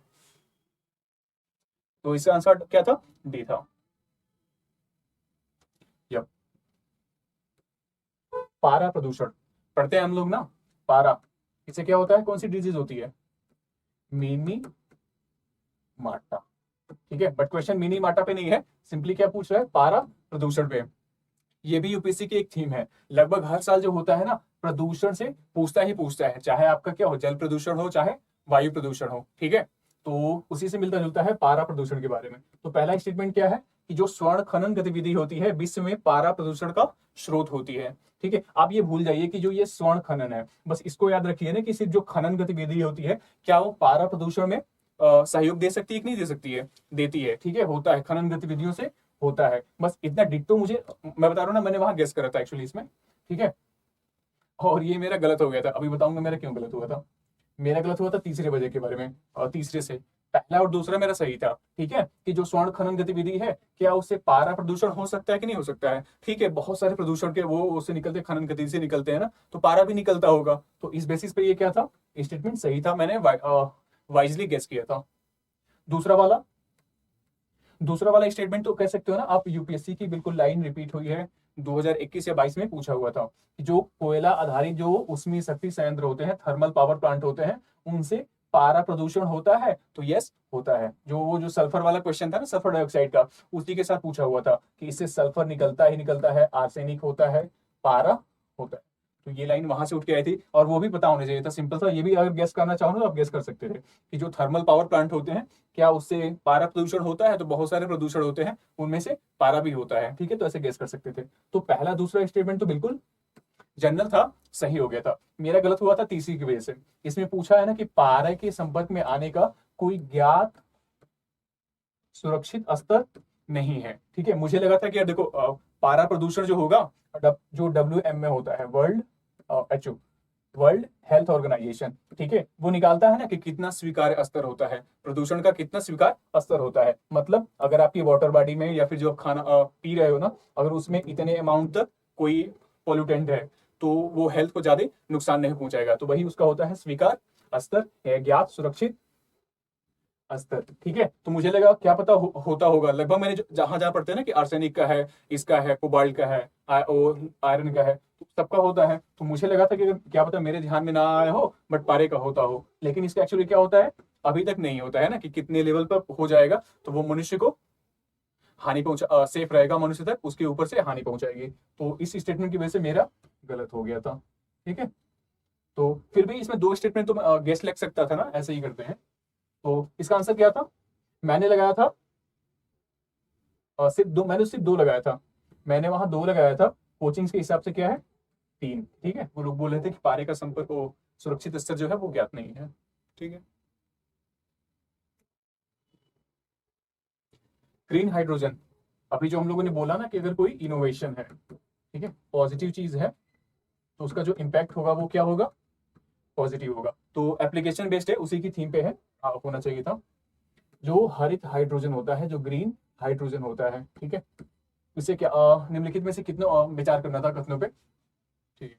Speaker 1: तो इसका आंसर क्या था, डी था। यप, पारा प्रदूषण पढ़ते हैं हम लोग ना, पारा इससे क्या होता है, कौन सी डिजीज होती है, मिनी माटा, ठीक है। बट क्वेश्चन मिनी माटा पे नहीं है, सिंपली क्या पूछ रहा है, पारा प्रदूषण पे। ये भी यूपीएससी की एक थीम है, लगभग हर साल जो होता है ना प्रदूषण से पूछता ही पूछता है, चाहे आपका क्या हो, जल प्रदूषण हो चाहे वायु प्रदूषण हो, ठीक है। तो उसी से मिलता जुलता है पारा प्रदूषण के बारे में। तो पहला स्टेटमेंट क्या है कि जो स्वर्ण खनन गतिविधि होती है विश्व में पारा प्रदूषण का स्रोत होती है, ठीक है। आप ये भूल जाइए कि जो ये स्वर्ण खनन है, बस इसको याद रखिए ना कि सिर्फ जो खनन गतिविधि होती है क्या वो पारा प्रदूषण में सहयोग दे सकती है कि नहीं दे सकती है, देती है, ठीक है, होता है, खनन गतिविधियों से होता है। बस इतना डिट्टो मुझे, मैं बता रहा हूँ ना, मैंने वहां गेस करा था एक्चुअली इसमें, ठीक है। और ये मेरा गलत हो गया था, अभी बताऊंगा मेरा क्यों गलत हुआ था। मेरा गलत हुआ था तीसरे वजह के बारे में, और तीसरे से पहला और दूसरा मेरा सही था, ठीक है, कि जो स्वर्ण खनन गतिविधि है क्या उससे पारा प्रदूषण हो सकता है कि नहीं हो सकता है, ठीक है। बहुत सारे प्रदूषण के वो उससे निकलते, खनन गतिविधि से निकलते हैं ना, तो पारा भी निकलता होगा। तो इस बेसिस पे ये क्या था, स्टेटमेंट सही था, मैंने वाइजली गेस किया था। दूसरा वाला, दूसरा वाला स्टेटमेंट तो कह सकते हो ना आप, यूपीएससी की बिल्कुल लाइन रिपीट हुई है, 2021 या 22 में पूछा हुआ था कि जो कोयला आधारित जो उष्मीय शक्ति संयंत्र होते हैं, थर्मल पावर प्लांट होते हैं, उनसे पारा प्रदूषण होता है, तो यस होता है। जो वो जो सल्फर वाला क्वेश्चन था ना, सल्फर डाइऑक्साइड का, उसी के साथ पूछा हुआ था कि इससे सल्फर निकलता ही निकलता है, आर्सेनिक होता है, पारा होता है। तो ये लाइन वहां से उठ के आई थी, और वो भी पता होना चाहिए था, सिंपल था। ये भी अगर गेस करना चाहो ना तो आप गेस कर सकते थे कि जो थर्मल पावर प्लांट होते हैं क्या उससे पारा प्रदूषण होता है, तो बहुत सारे प्रदूषण होते हैं उनमें से पारा भी होता है, ठीक है। तो ऐसे गेस कर सकते थे। तो पहला दूसरा स्टेटमेंट तो बिल्कुल जनरल था, सही हो गया था। मेरा गलत हुआ था तीसरी की वजह से, इसमें पूछा है ना कि पारा के संपर्क में आने का कोई ज्ञात सुरक्षित स्तर नहीं है, ठीक है। मुझे लगा था कि यार देखो पारा प्रदूषण जो होगा, जो WM में होता है, वर्ल्ड हेल्थ ऑर्गेनाइजेशन, ठीक है, वो निकालता है ना कि कितना स्वीकार्य स्तर होता है, प्रदूषण का कितना स्वीकार्य स्तर होता है। मतलब अगर आपकी वाटर बॉडी में या फिर जो खाना पी रहे हो ना, अगर उसमें इतने अमाउंट तक कोई पोल्यूटेंट है तो वो हेल्थ को ज्यादा नुकसान नहीं पहुंचाएगा, तो वही उसका होता है स्वीकार स्तर, ज्ञात सुरक्षित अस्तर, ठीक है। तो मुझे लगा क्या पता होता होगा लगभग, मैंने जहां जहां पढ़ते हैं ना कि आर्सेनिक का है, इसका है, कोबाल्ट का है, आयरन का है, तो सबका होता है। तो मुझे लगा था कि क्या पता मेरे ध्यान में ना आया हो बट पारे का होता हो, लेकिन इसका एक्चुअली क्या होता है, अभी तक नहीं होता है ना कि कितने लेवल पर हो जाएगा तो वो मनुष्य को हानि पहुंचा, सेफ रहेगा मनुष्य तक, उसके ऊपर से हानि पहुंचाएगी। तो इस स्टेटमेंट की वजह से मेरा गलत हो गया था, ठीक है। तो फिर भी इसमें दो स्टेटमेंट तो गेस लग सकता था ना, ऐसे ही करते हैं। तो इसका आंसर क्या था, मैंने लगाया था सिर्फ दो, मैंने सिर्फ दो लगाया था, मैंने वहां दो लगाया था, कोचिंग के हिसाब से क्या है, तीन, ठीक है। वो लोग बोल रहे थे कि पारे का संपर्क वो सुरक्षित स्तर जो है वो ज्ञात नहीं है, ठीक है। ग्रीन हाइड्रोजन, अभी जो हम लोगों ने बोला ना कि अगर कोई इनोवेशन है, ठीक है, पॉजिटिव चीज है, तो उसका जो इम्पैक्ट होगा वो क्या होगा, पॉजिटिव होगा। तो एप्लीकेशन बेस्ड है, उसी की थीम पे है, होना चाहिए था। जो हरित हाइड्रोजन होता है, जो ग्रीन हाइड्रोजन होता है, ठीक है, इसे क्या निम्नलिखित में से कितने विचार करना था कथनों पे, ठीक है।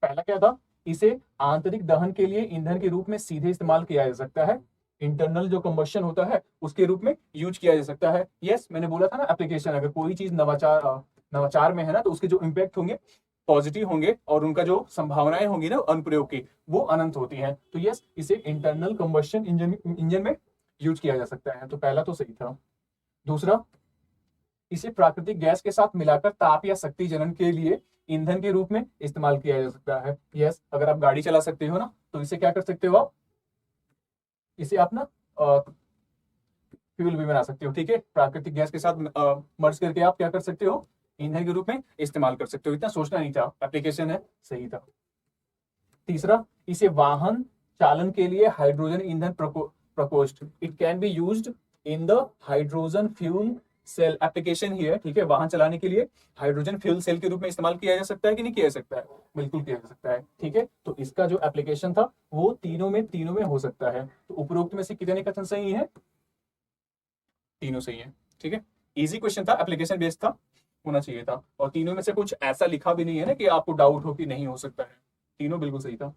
Speaker 1: पहला क्या था, इसे आंतरिक दहन के लिए ईंधन के रूप में सीधे इस्तेमाल किया जा सकता है, इंटरनल जो कंबशन होता है उसके रूप में यूज किया जा सकता है। यस, मैंने बोला था ना एप्लीकेशन, अगर कोई चीज नवाचार में है ना, तो उसके जो इम्पैक्ट होंगे पॉजिटिव होंगे और उनका जो संभावनाएं होंगी ना अनुप्रयोग की वो अनंत होती हैं। तो यस, इसे इंटरनल कंबशन इंजन में यूज किया जा सकता है। तो पहला तो सही था। दूसरा, इसे प्राकृतिक गैस के साथ मिलाकर ताप या शक्ति जनन के लिए ईंधन के रूप में इस्तेमाल किया जा सकता है। यस, अगर आप गाड़ी चला सकते हो ना, तो इसे क्या कर सकते हो आप, इसे आप ना फ्यूल भी बना सकते हो, ठीक है, प्राकृतिक गैस के साथ मर्ज करके आप क्या कर सकते हो, ईंधन के रूप में इस्तेमाल कर सकते हो। इतना सोचना नहीं था, एप्लीकेशन है, सही था। तीसरा, इसे वाहन चालन के लिए हाइड्रोजन ईंधन प्रकोष्ठ, it can be used in the hydrogen fuel cell application ही है, ठीक है। वाहन चलाने के लिए हाइड्रोजन फ्यूल सेल के रूप में इस्तेमाल किया जा सकता है कि नहीं किया जा सकता है, बिल्कुल किया जा सकता है, ठीक है। तो इसका जो एप्लीकेशन था वो तीनों में हो सकता है। तो उपरोक्त में से कितने कथन सही है, तीनों सही है, ठीक है। इजी क्वेश्चन था, एप्लीकेशन बेस्ड था, होना चाहिए था। और तीनों में से कुछ ऐसा लिखा भी नहीं है ना कि आपको डाउट हो कि नहीं हो सकता है, तीनों बिल्कुल सही था।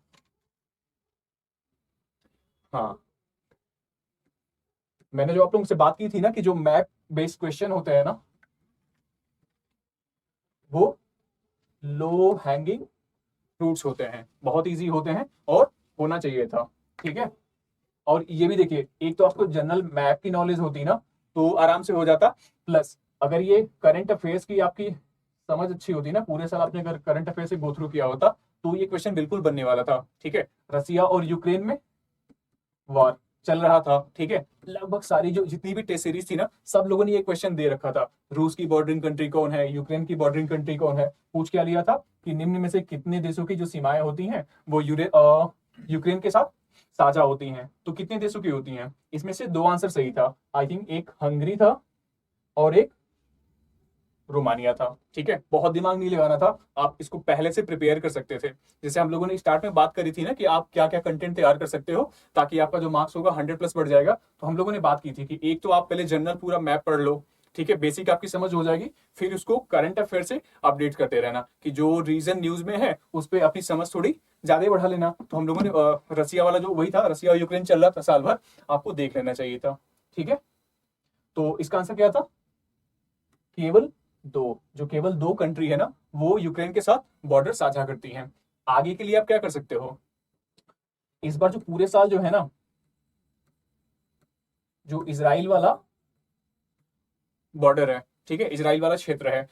Speaker 1: हाँ, मैंने जो आप लोगों से बात की थी ना कि जो मैप बेस्ड क्वेश्चन होते हैं ना, वो लो हैंगिंग फ्रूट्स होते हैं, बहुत इजी होते हैं और होना चाहिए था, ठीक है। और ये भी देखिए, एक तो आपको जनरल मैप की नॉलेज होती ना तो आराम से हो जाता, प्लस अगर ये करंट अफेयर्स की आपकी समझ अच्छी होती ना, पूरे साल आपने अगर करंट अफेयर से गो थ्रू किया होता तो ये क्वेश्चन बिल्कुल बनने वाला था, ठीक है। रसिया और यूक्रेन में वॉर चल रहा था, ठीक है। लगभग सारी जो जितनी भी टेस्ट सीरीज थी ना, सब लोगों ने ये क्वेश्चन दे रखा था, रूस की बॉर्डरिंग कंट्री कौन है, यूक्रेन की बॉर्डरिंग कंट्री कौन है, पूछ क्या लिया था कि निम्न में से कितने देशों की जो सीमाएं होती हैं वो यूक्रेन के साथ साझा होती हैं। तो कितने देशों की होती हैं, इसमें से दो आंसर सही था, आई थिंक एक हंगरी था और एक रोमानिया था, ठीक है। बहुत दिमाग नहीं लगाना था, आप इसको पहले से प्रिपेयर कर सकते थे। जैसे हम लोगों ने स्टार्ट में बात करी थी ना कि आप क्या क्या कंटेंट तैयार कर सकते हो ताकि आपका जो मार्क्स होगा 100+ बढ़ जाएगा। तो हम लोगों ने बात की थी कि एक तो आप पहले जनरल पूरा मैप पढ़ लो, ठीक है, बेसिक आपकी समझ हो जाएगी, फिर उसको करंट अफेयर से अपडेट करते रहना कि जो रीजन न्यूज में है उस पर अपनी समझ थोड़ी ज्यादा बढ़ा लेना। तो हम लोगों ने रसिया वाला जो वही था, रसिया और यूक्रेन चल रहा था साल भर, आपको देख लेना चाहिए था, ठीक है। तो इसका आंसर क्या था, केवल दो, जो केवल दो कंट्री है ना वो यूक्रेन के साथ बॉर्डर साझा करती हैं। आगे के लिए आप क्या कर सकते हो, इस बार जो पूरे साल जो है ना, जो इजराइल वाला बॉर्डर है, ठीक है, इजराइल वाला क्षेत्र है,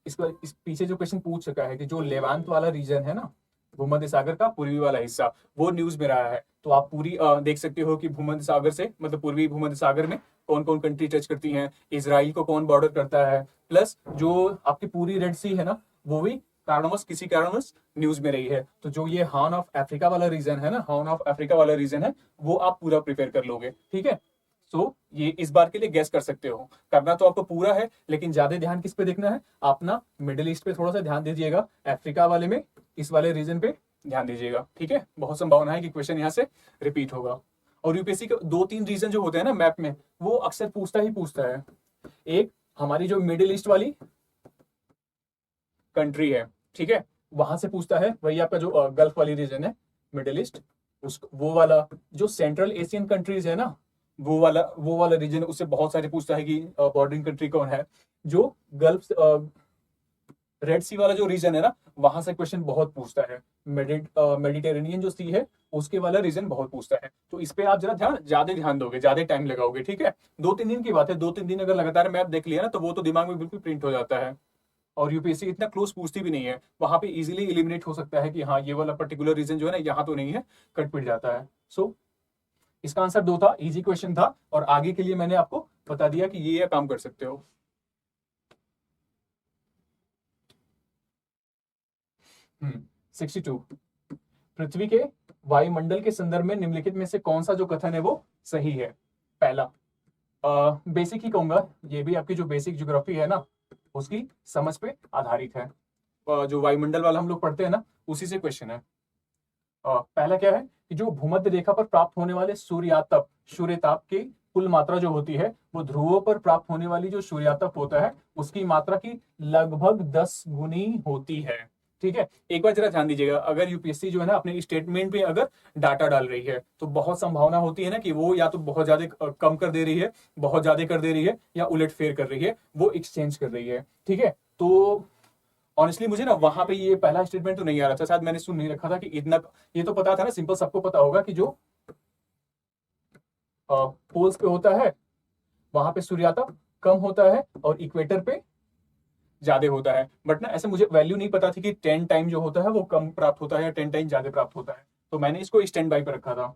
Speaker 1: इस पीछे जो क्वेश्चन पूछ सका है कि जो लेवांत वाला रीजन है ना, भूमध्य सागर का पूर्वी वाला हिस्सा, वो न्यूज में रहा है। तो आप पूरी देख सकते हो कि भूमध्य सागर से मतलब पूर्वी भूमध्य सागर में कौन कौन कंट्री टच करती हैं, इजराइल को कौन बॉर्डर करता है, प्लस जो आपकी पूरी रेड सी है ना वो भी कारणवश किसी कारणवश न्यूज में रही है। तो जो ये हॉर्न ऑफ अफ्रीका वाला रीजन है ना, हॉर्न ऑफ अफ्रीका वाला रीजन है, वो आप पूरा प्रिपेयर कर लोगे, ठीक है। सो ये इस बार के लिए गैस कर सकते हो, करना तो आपको पूरा है लेकिन ज्यादा ध्यान किस पे देखना है, आप ना मिडिल ईस्ट पे थोड़ा सा ध्यान दीजिएगा, अफ्रीका वाले में इस वाले रीजन पे ध्यान दीजिएगा, ठीक है। बहुत संभावना है कि क्वेश्चन यहाँ से रिपीट होगा। और यूपीएससी के दो तीन रीजन जो होते हैं ना मैप में, वो अक्सर पूछता है। एक हमारी जो मिडिल ईस्ट वाली कंट्री है, ठीक है, वहां से पूछता है, वही आपका जो गल्फ वाली रीजन है, मिडिल ईस्ट, उस वो वाला। जो सेंट्रल एशियन कंट्रीज है ना, वो वाला रीजन, उससे बहुत सारे पूछता है कि बॉर्डरिंग कंट्री कौन है। जो गल्फ रेड सी वाला जो रीजन है ना, वहां से क्वेश्चन बहुत पूछता है। मेडिटेरेनियन जो सी है, उसके वाला रीजन बहुत पूछता है। तो इस पे आप जरा ज्यादा ध्यान दोगे, ज्यादा टाइम लगाओगे, ठीक है। 2-3 दिन की बात है, 2-3 दिन अगर लगातार मैप देख लिया ना, तो वो तो दिमाग में बिल्कुल प्रिंट हो जाता है। और यूपीएससी इतना क्लोज पूछती भी नहीं है, वहां पे इजीली एलिमिनेट हो सकता है कि हाँ ये वाला पर्टिकुलर रीजन जो है ना यहाँ तो नहीं है, कट पिट जाता है। सो इसका आंसर 2 था, इजी क्वेश्चन था, और आगे के लिए मैंने आपको बता दिया कि ये काम कर सकते हो। 62, पृथ्वी के वायुमंडल के संदर्भ में निम्नलिखित में से कौन सा जो कथन है वो सही है। पहला, बेसिक ही कहूंगा, ये भी आपकी जो बेसिक ज्योग्राफी है ना, उसकी समझ पे आधारित है। जो वायुमंडल वाला हम लोग पढ़ते हैं ना, उसी से क्वेश्चन है। पहला क्या है कि जो भूमध्य रेखा पर प्राप्त होने वाले सूर्यताप की कुल मात्रा जो होती है, वो ध्रुवों पर प्राप्त होने वाली जो सूर्यातप होता है उसकी मात्रा की लगभग 10 गुनी होती है। ठीक है, एक बार जरा ध्यान दीजिएगा, अगर यूपीएससी जो है ना अपने स्टेटमेंट में अगर डाटा डाल रही है, तो बहुत संभावना होती है ना कि वो या तो बहुत ज्यादा कम कर दे रही है, बहुत ज्यादा कर दे रही है, या उलट फेर कर रही है, वो एक्सचेंज कर रही है। ठीक है, तो ऑनेस्टली मुझे ना वहां पे ये पहला स्टेटमेंट तो नहीं आ रहा था, शायद मैंने सुन नहीं रखा था कि इतना। ये तो पता था ना, सिंपल सबको पता होगा कि जो पोल्स पे होता है वहां पे सूर्यातप कम होता है और इक्वेटर पे ज्यादा होता है। बट ना ऐसे मुझे वैल्यू नहीं पता थी कि 10 टाइम जो होता है वो कम प्राप्त होता है या 10 टाइम ज्यादा प्राप्त होता है, तो मैंने इसको स्टैंड बाई पर रखा था।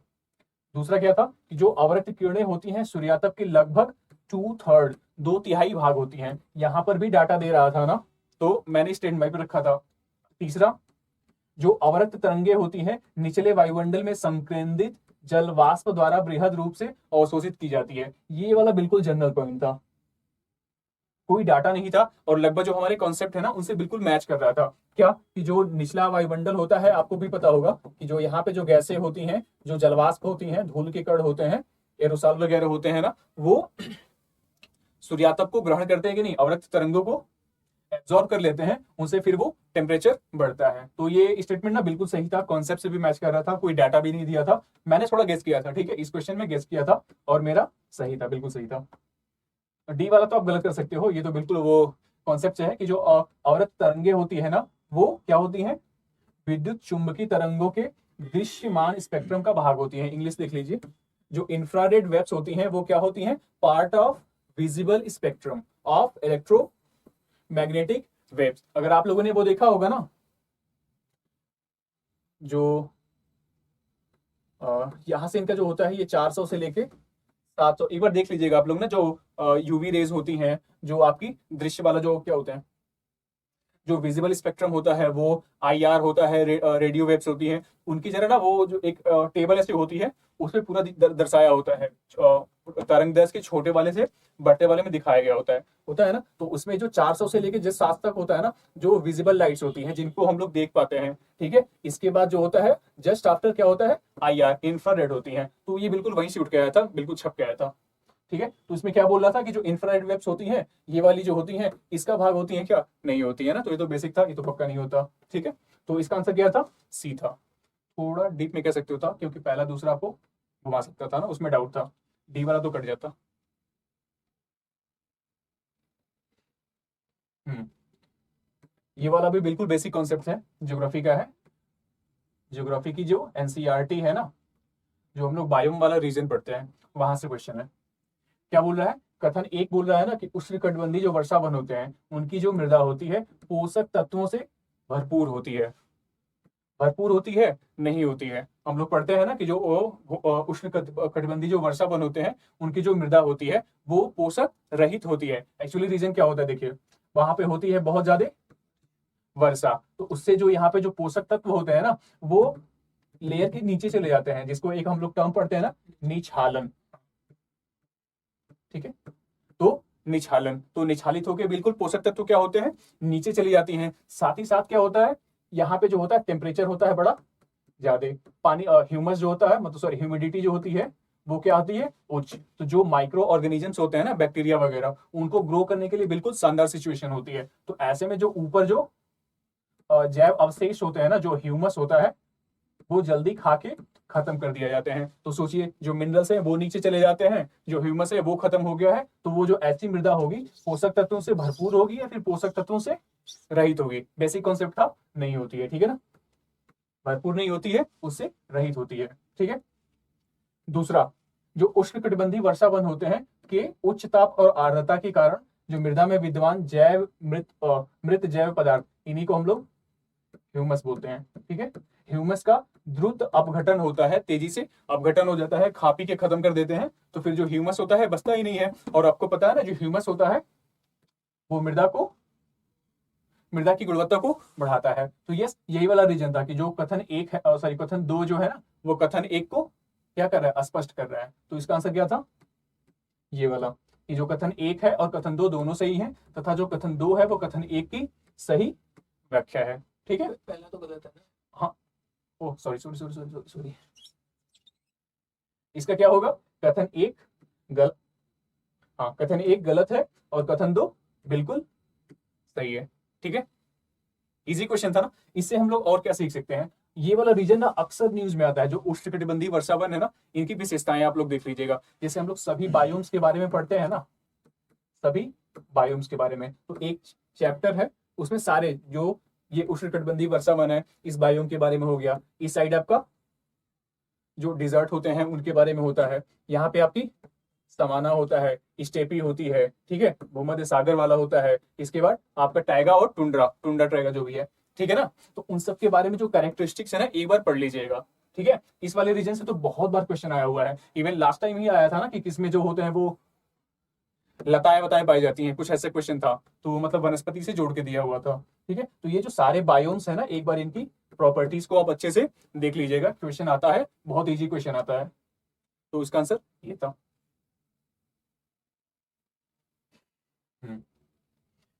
Speaker 1: दूसरा क्या था कि जो अवरक्त किरणें होती हैं सूर्यातप की लगभग 2/3, 2/3 भाग होती हैं। यहां पर भी डाटा दे रहा था ना, तो मैंने स्टैंड बाई पर रखा था। तीसरा, जो अवरक्त तरंगे होती हैं निचले वायुमंडल में संकेंद्रित जल वाष्प द्वारा बृहद रूप से अवशोषित की जाती है। ये वाला बिल्कुल जनरल पॉइंट था, कोई डाटा नहीं था, और लगभग जो हमारे कॉन्सेप्ट है ना उनसे बिल्कुल मैच कर रहा था। क्या कि जो निचला वायुमंडल होता है, आपको भी पता होगा कि जो यहाँ पे जो गैसें होती हैं, जो जलवाष्प होती हैं, धूल के कण होते हैं, एरोसॉल वगैरह होते हैं ना, वो सूर्यातप को ग्रहण करते हैं कि नहीं, अवरक्त तरंगों को एब्जॉर्ब कर लेते हैं, उनसे फिर वो टेम्परेचर बढ़ता है। तो ये स्टेटमेंट ना बिल्कुल सही था, कॉन्सेप्ट से भी मैच कर रहा था, कोई डाटा भी नहीं दिया था, मैंने थोड़ा गेस किया था। ठीक है, इस क्वेश्चन में गेस किया था और मेरा सही था, बिल्कुल सही था। डी वाला तो आप गलत कर सकते हो, ये तो बिल्कुल वो कॉन्सेप्ट से है कि जो अवरक्त तरंगे होती है ना, वो क्या होती हैं, विद्युत चुंबकीय तरंगों के दृश्यमान स्पेक्ट्रम का भाग होती है। इंग्लिश देख लीजिए, जो इंफ्रारेड वेव्स होती हैं वो क्या होती हैं, part of visible spectrum of electromagnetic waves. अगर आप लोगों ने वो देखा होगा ना, जो यहां से इनका जो होता है ये 400 से लेके 700, एक बार देख लीजिएगा आप लोग ना, जो यूवी रेज होती हैं, जो आपकी दृश्य वाला जो क्या होता है, जो विजिबल स्पेक्ट्रम होता है, वो आईआर होता है, रेडियो वेव्स होती हैं, उनकी जरा ना वो जो एक टेबल ऐसी होती है, उसमें पूरा दर्शाया होता है। तरंग दैर्ध्य के छोटे वाले से बड़े वाले में दिखाया गया होता है ना। तो उसमें जो 400 से लेके जिस 7 तक होता है ना, जो विजिबल लाइट्स होती हैं जिनको हम लोग देख पाते हैं। ठीक है, इसके बाद जो होता है जस्ट आफ्टर क्या होता है, आईआर, इंफ्रारेड होती है। तो ये बिल्कुल वहीं से उठ के आया था, बिल्कुल छप के आया था। ठीक है, तो इसमें क्या बोल रहा था कि जो इंफ्रारेड वेव्स होती हैं, ये वाली जो होती हैं, इसका भाग होती है क्या, नहीं होती है ना। तो ये तो बेसिक था, ये तो पक्का नहीं होता। ठीक है, तो इसका आंसर क्या था, सी था। थोड़ा डीप में कह सकते हो था, क्योंकि पहला दूसरा आपको घुमा सकता था ना, उसमें डाउट था, डी वाला तो कट जाता। हम्म, ये वाला भी बिल्कुल बेसिक कॉन्सेप्ट है, ज्योग्राफी का है। ज्योग्राफी की जो एनसीईआरटी है ना, जो हम लोग बायोम वाला रीजन पढ़ते हैं, वहां से क्वेश्चन है। क्या बोल रहा है, कथन एक बोल रहा है ना कि उष्णकटिबंधीय जो वर्षा वन होते हैं, उनकी जो मृदा होती है पोषक तत्वों से भरपूर होती है। भरपूर होती है, नहीं होती है। हम लोग पढ़ते हैं ना कि जो उष्ण कटिबंधीय जो वर्षा वन होते हैं, उनकी जो मृदा होती है वो पोषक रहित होती है। एक्चुअली रीजन क्या होता है, देखिए, वहां पे होती है बहुत ज्यादा वर्षा, तो उससे जो यहाँ पे जो पोषक तत्व होते हैं ना, वो लेयर के नीचे चले जाते हैं, जिसको एक हम लोग टर्म पढ़ते हैं ना, निछालन। ठीक है, तो निछालन, तो निछालित होकर बिल्कुल पोषक तत्व क्या होते हैं, नीचे चली जाती हैं। साथ ही साथ क्या होता है, यहाँ पे जो होता है टेम्परेचर होता है बड़ा ज्यादा, पानी ह्यूमस जो होता है, मतलब सॉरी ह्यूमिडिटी जो होती है वो क्या आती है, उच्च। तो जो माइक्रो ऑर्गेनिजम्स होते हैं ना, बैक्टीरिया वगैरह, उनको ग्रो करने के लिए बिल्कुल शानदार सिचुएशन होती है। तो ऐसे में जो ऊपर जो जैव अवशेष होते हैं ना, जो ह्यूमस होता है, वो जल्दी खा के खत्म कर दिया जाते हैं। तो सोचिए जो मिनरल्स है वो नीचे चले जाते हैं, जो ह्यूमस है वो खत्म हो गया है, तो वो जो ऐसी मृदा होगी पोषक तत्वों से भरपूर होगी या फिर पोषक तत्वों से रहित होगी। बेसिक कॉन्सेप्ट था, नहीं होती है, ठीक है ना, भरपूर नहीं होती है, उससे रहित होती है, ठीक है। दूसरा, जो उष्णकटिबंधीय वर्षा वन होते हैं के उच्च ताप और आर्द्रता के कारण जो मृदा में विद्यमान जैव मृत जैव पदार्थ, इन्हीं को हम लोग ह्यूमस बोलते हैं, ठीक है। ह्यूमस का द्रुत अपघटन होता है, तेजी से अपघटन हो जाता है, खा पी के खत्म कर देते हैं, तो फिर जो ह्यूमस होता है बचता ही नहीं है। और आपको पता है ना, जो ह्यूमस होता है वो मृदा की गुणवत्ता को बढ़ाता है। तो यस, यही वाला रीजन था कि जो कथन एक है, सॉरी कथन दो जो है ना, वो कथन एक को क्या कर रहा है, स्पष्ट कर रहा है। तो इसका आंसर क्या था, ये वाला, कि जो कथन एक है और कथन दो दोनों सही है, तथा जो कथन दो है वो कथन एक की सही व्याख्या है, ठीक है।
Speaker 2: पहला तो गलत है ना।
Speaker 1: हाँ, oh sorry sorry sorry sorry sorry, इसका क्या होगा, कथन एक गलत, हाँ कथन एक गलत है और कथन दो बिल्कुल सही है, ठीक है। इजी क्वेश्चन था ना। इससे हम लोग और क्या सीख सकते हैं, ये वाला रीजन ना अक्सर न्यूज में आता है, जो उष्णकटिबंधीय वर्षावन है ना, इनकी विशेषताएं आप लोग देख लीजिएगा। जैसे हम लोग सभी बायोम्स के बारे में पढ़ते हैं ना, सभी बायोम्स के बारे में, तो एक चैप्टर है उसमें सारे जो ये उष्णकटिबंधीय वर्षावन है इस बायोम के बारे में हो गया। इस साइड आपका जो डिजर्ट होते हैं उनके बारे में होता है, यहाँ पे आपकी समाना होता है, स्टेपी होती है, ठीक है, भूमध्य सागर वाला होता है, इसके बाद आपका टाइगा और टुंड्रा टाइगा जो भी है, ठीक है ना। तो उन सब के बारे में जो कैरेक्टरिस्टिक्स है ना, एक बार पढ़ लीजिएगा, ठीक है। इस वाले रीजन से तो बहुत बार क्वेश्चन आया हुआ है, इवन लास्ट टाइम ही आया था ना कि किसमें जो होते हैं वो लताएं बताएं पाई जाती हैं, कुछ ऐसे क्वेश्चन था, तो मतलब वनस्पति से जोड़ के दिया हुआ था, ठीक है। तो ये जो सारे बायोम्स है ना, एक बार इनकी प्रॉपर्टीज को आप अच्छे से देख लीजिएगा, क्वेश्चन आता है, बहुत इजी क्वेश्चन आता है। तो इसका आंसर ये था।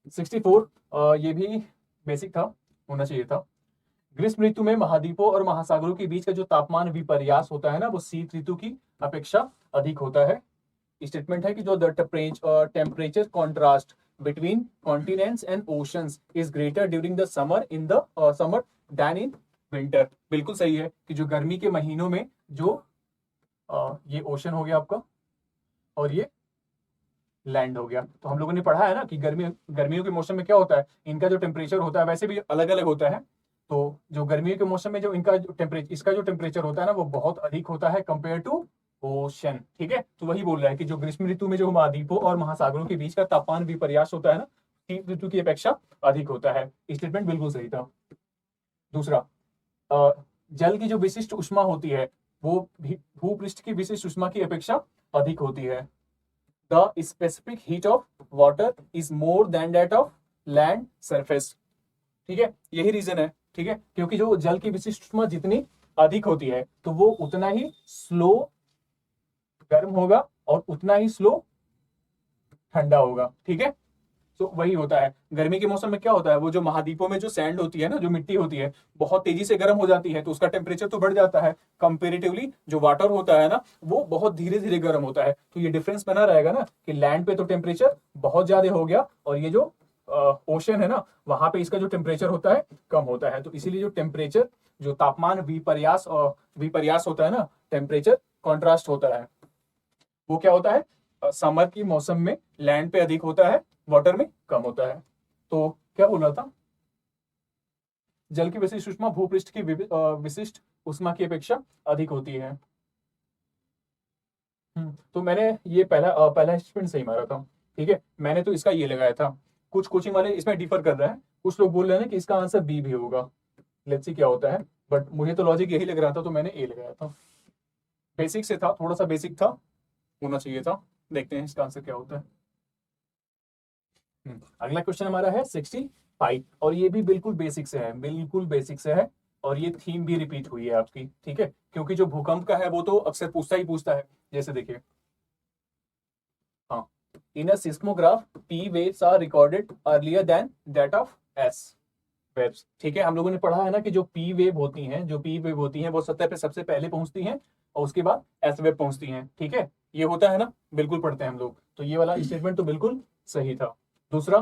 Speaker 1: 64, ये भी बेसिक था, होना चाहिए था। ग्रीष्म ऋतु में महाद्वीपों और महासागरों के बीच का जो तापमान विपर्यास होता है ना, वो शीत ऋतु की अपेक्षा अधिक होता है। स्टेटमेंट है कि जो the temperature contrast between continents and oceans is greater during the summer summer than in winter. बिल्कुल सही है कि जो गर्मी के महीनों में जो ये ओशन हो गया आपका और ये लैंड हो गया, तो हम लोगों ने पढ़ा है ना कि गर्मियों के मौसम में क्या होता है, इनका जो टेम्परेचर होता है वैसे भी अलग अलग होता है। तो जो गर्मियों के मौसम में जो इनका जो टेम्परेचर, इसका जो टेम्परेचर होता है ना, वो बहुत अधिक होता है कंपेयर टू ओशन, ठीक है। तो वही बोल रहा है कि जो ग्रीष्म ऋतु में जो महाद्वीपों और महासागरों के बीच का तापमान विपर्यास होता है ना, शीत ऋतु की अपेक्षा अधिक होता है। स्टेटमेंट बिल्कुल सही था। दूसरा, जल की जो विशिष्ट उष्मा होती है वो भूपृष्ठ की विशिष्ट उष्मा की अपेक्षा अधिक होती है। The specific heat of water is more than that of land surface, ठीक है, यही रीजन है, ठीक है, क्योंकि जो जल की विशिष्ट उष्मा जितनी अधिक होती है तो वो उतना ही स्लो गर्म होगा और उतना ही स्लो ठंडा होगा, ठीक है। तो वही होता है, गर्मी के मौसम में क्या होता है, वो जो महाद्वीपों में जो सैंड होती है ना, जो मिट्टी होती है, बहुत तेजी से गर्म हो जाती है, तो उसका टेम्परेचर तो बढ़ जाता है। कंपेरेटिवली जो वाटर होता है ना, वो बहुत धीरे धीरे गर्म होता है। तो ये डिफरेंस बना रहेगा ना कि लैंड पे तो टेम्परेचर बहुत ज्यादा हो गया और ये जो ओशन है ना, वहां पे इसका जो टेम्परेचर होता है कम होता है। तो इसीलिए जो टेम्परेचर, जो तापमान विपर्यास होता है ना, टेम्परेचर कॉन्ट्रास्ट होता है, वो क्या होता है, समर की मौसम में लैंड पे अधिक होता है, वाटर में कम होता है। तो क्या बोल रहा था, जल की विशिष्ट उष्मा भूपृष्ठ की विशिष्ट उष्मा की अपेक्षा अधिक होती है। तो मैंने ये पहला स्टेटमेंट सही मारा था, ठीक है। मैंने तो इसका ये लगाया था, कुछ कोचिंग वाले इसमें डिफर कर रहे हैं, कुछ लोग बोल रहे हैं कि इसका आंसर बी भी होगा। लेट्स सी क्या होता है, बट मुझे तो लॉजिक यही लग रहा था, तो मैंने ए लगाया था। बेसिक से था, थोड़ा सा बेसिक था, होना चाहिए था। देखते हैं इसका आंसर क्या होता है। अगला क्वेश्चन हमारा है 65, और ये भी बिल्कुल बेसिक से है, बिल्कुल बेसिक से है, और ये थीम भी रिपीट हुई है आपकी, ठीक है, क्योंकि जो भूकंप का है वो तो अक्सर पूछता है। जैसे देखिए, हाँ, in a seismograph P waves are recorded earlier than that of S waves, ठीक है। हम लोगों ने पढ़ा है ना कि जो पी वेव होती हैं वो सतह पे सबसे पहले पहुंचती हैं और उसके बाद एस वेव पहुंचती हैं, ठीक है, ये होता है ना, बिल्कुल पढ़ते हैं हम लोग। तो ये वाला स्टेटमेंट तो बिल्कुल सही था। दूसरा,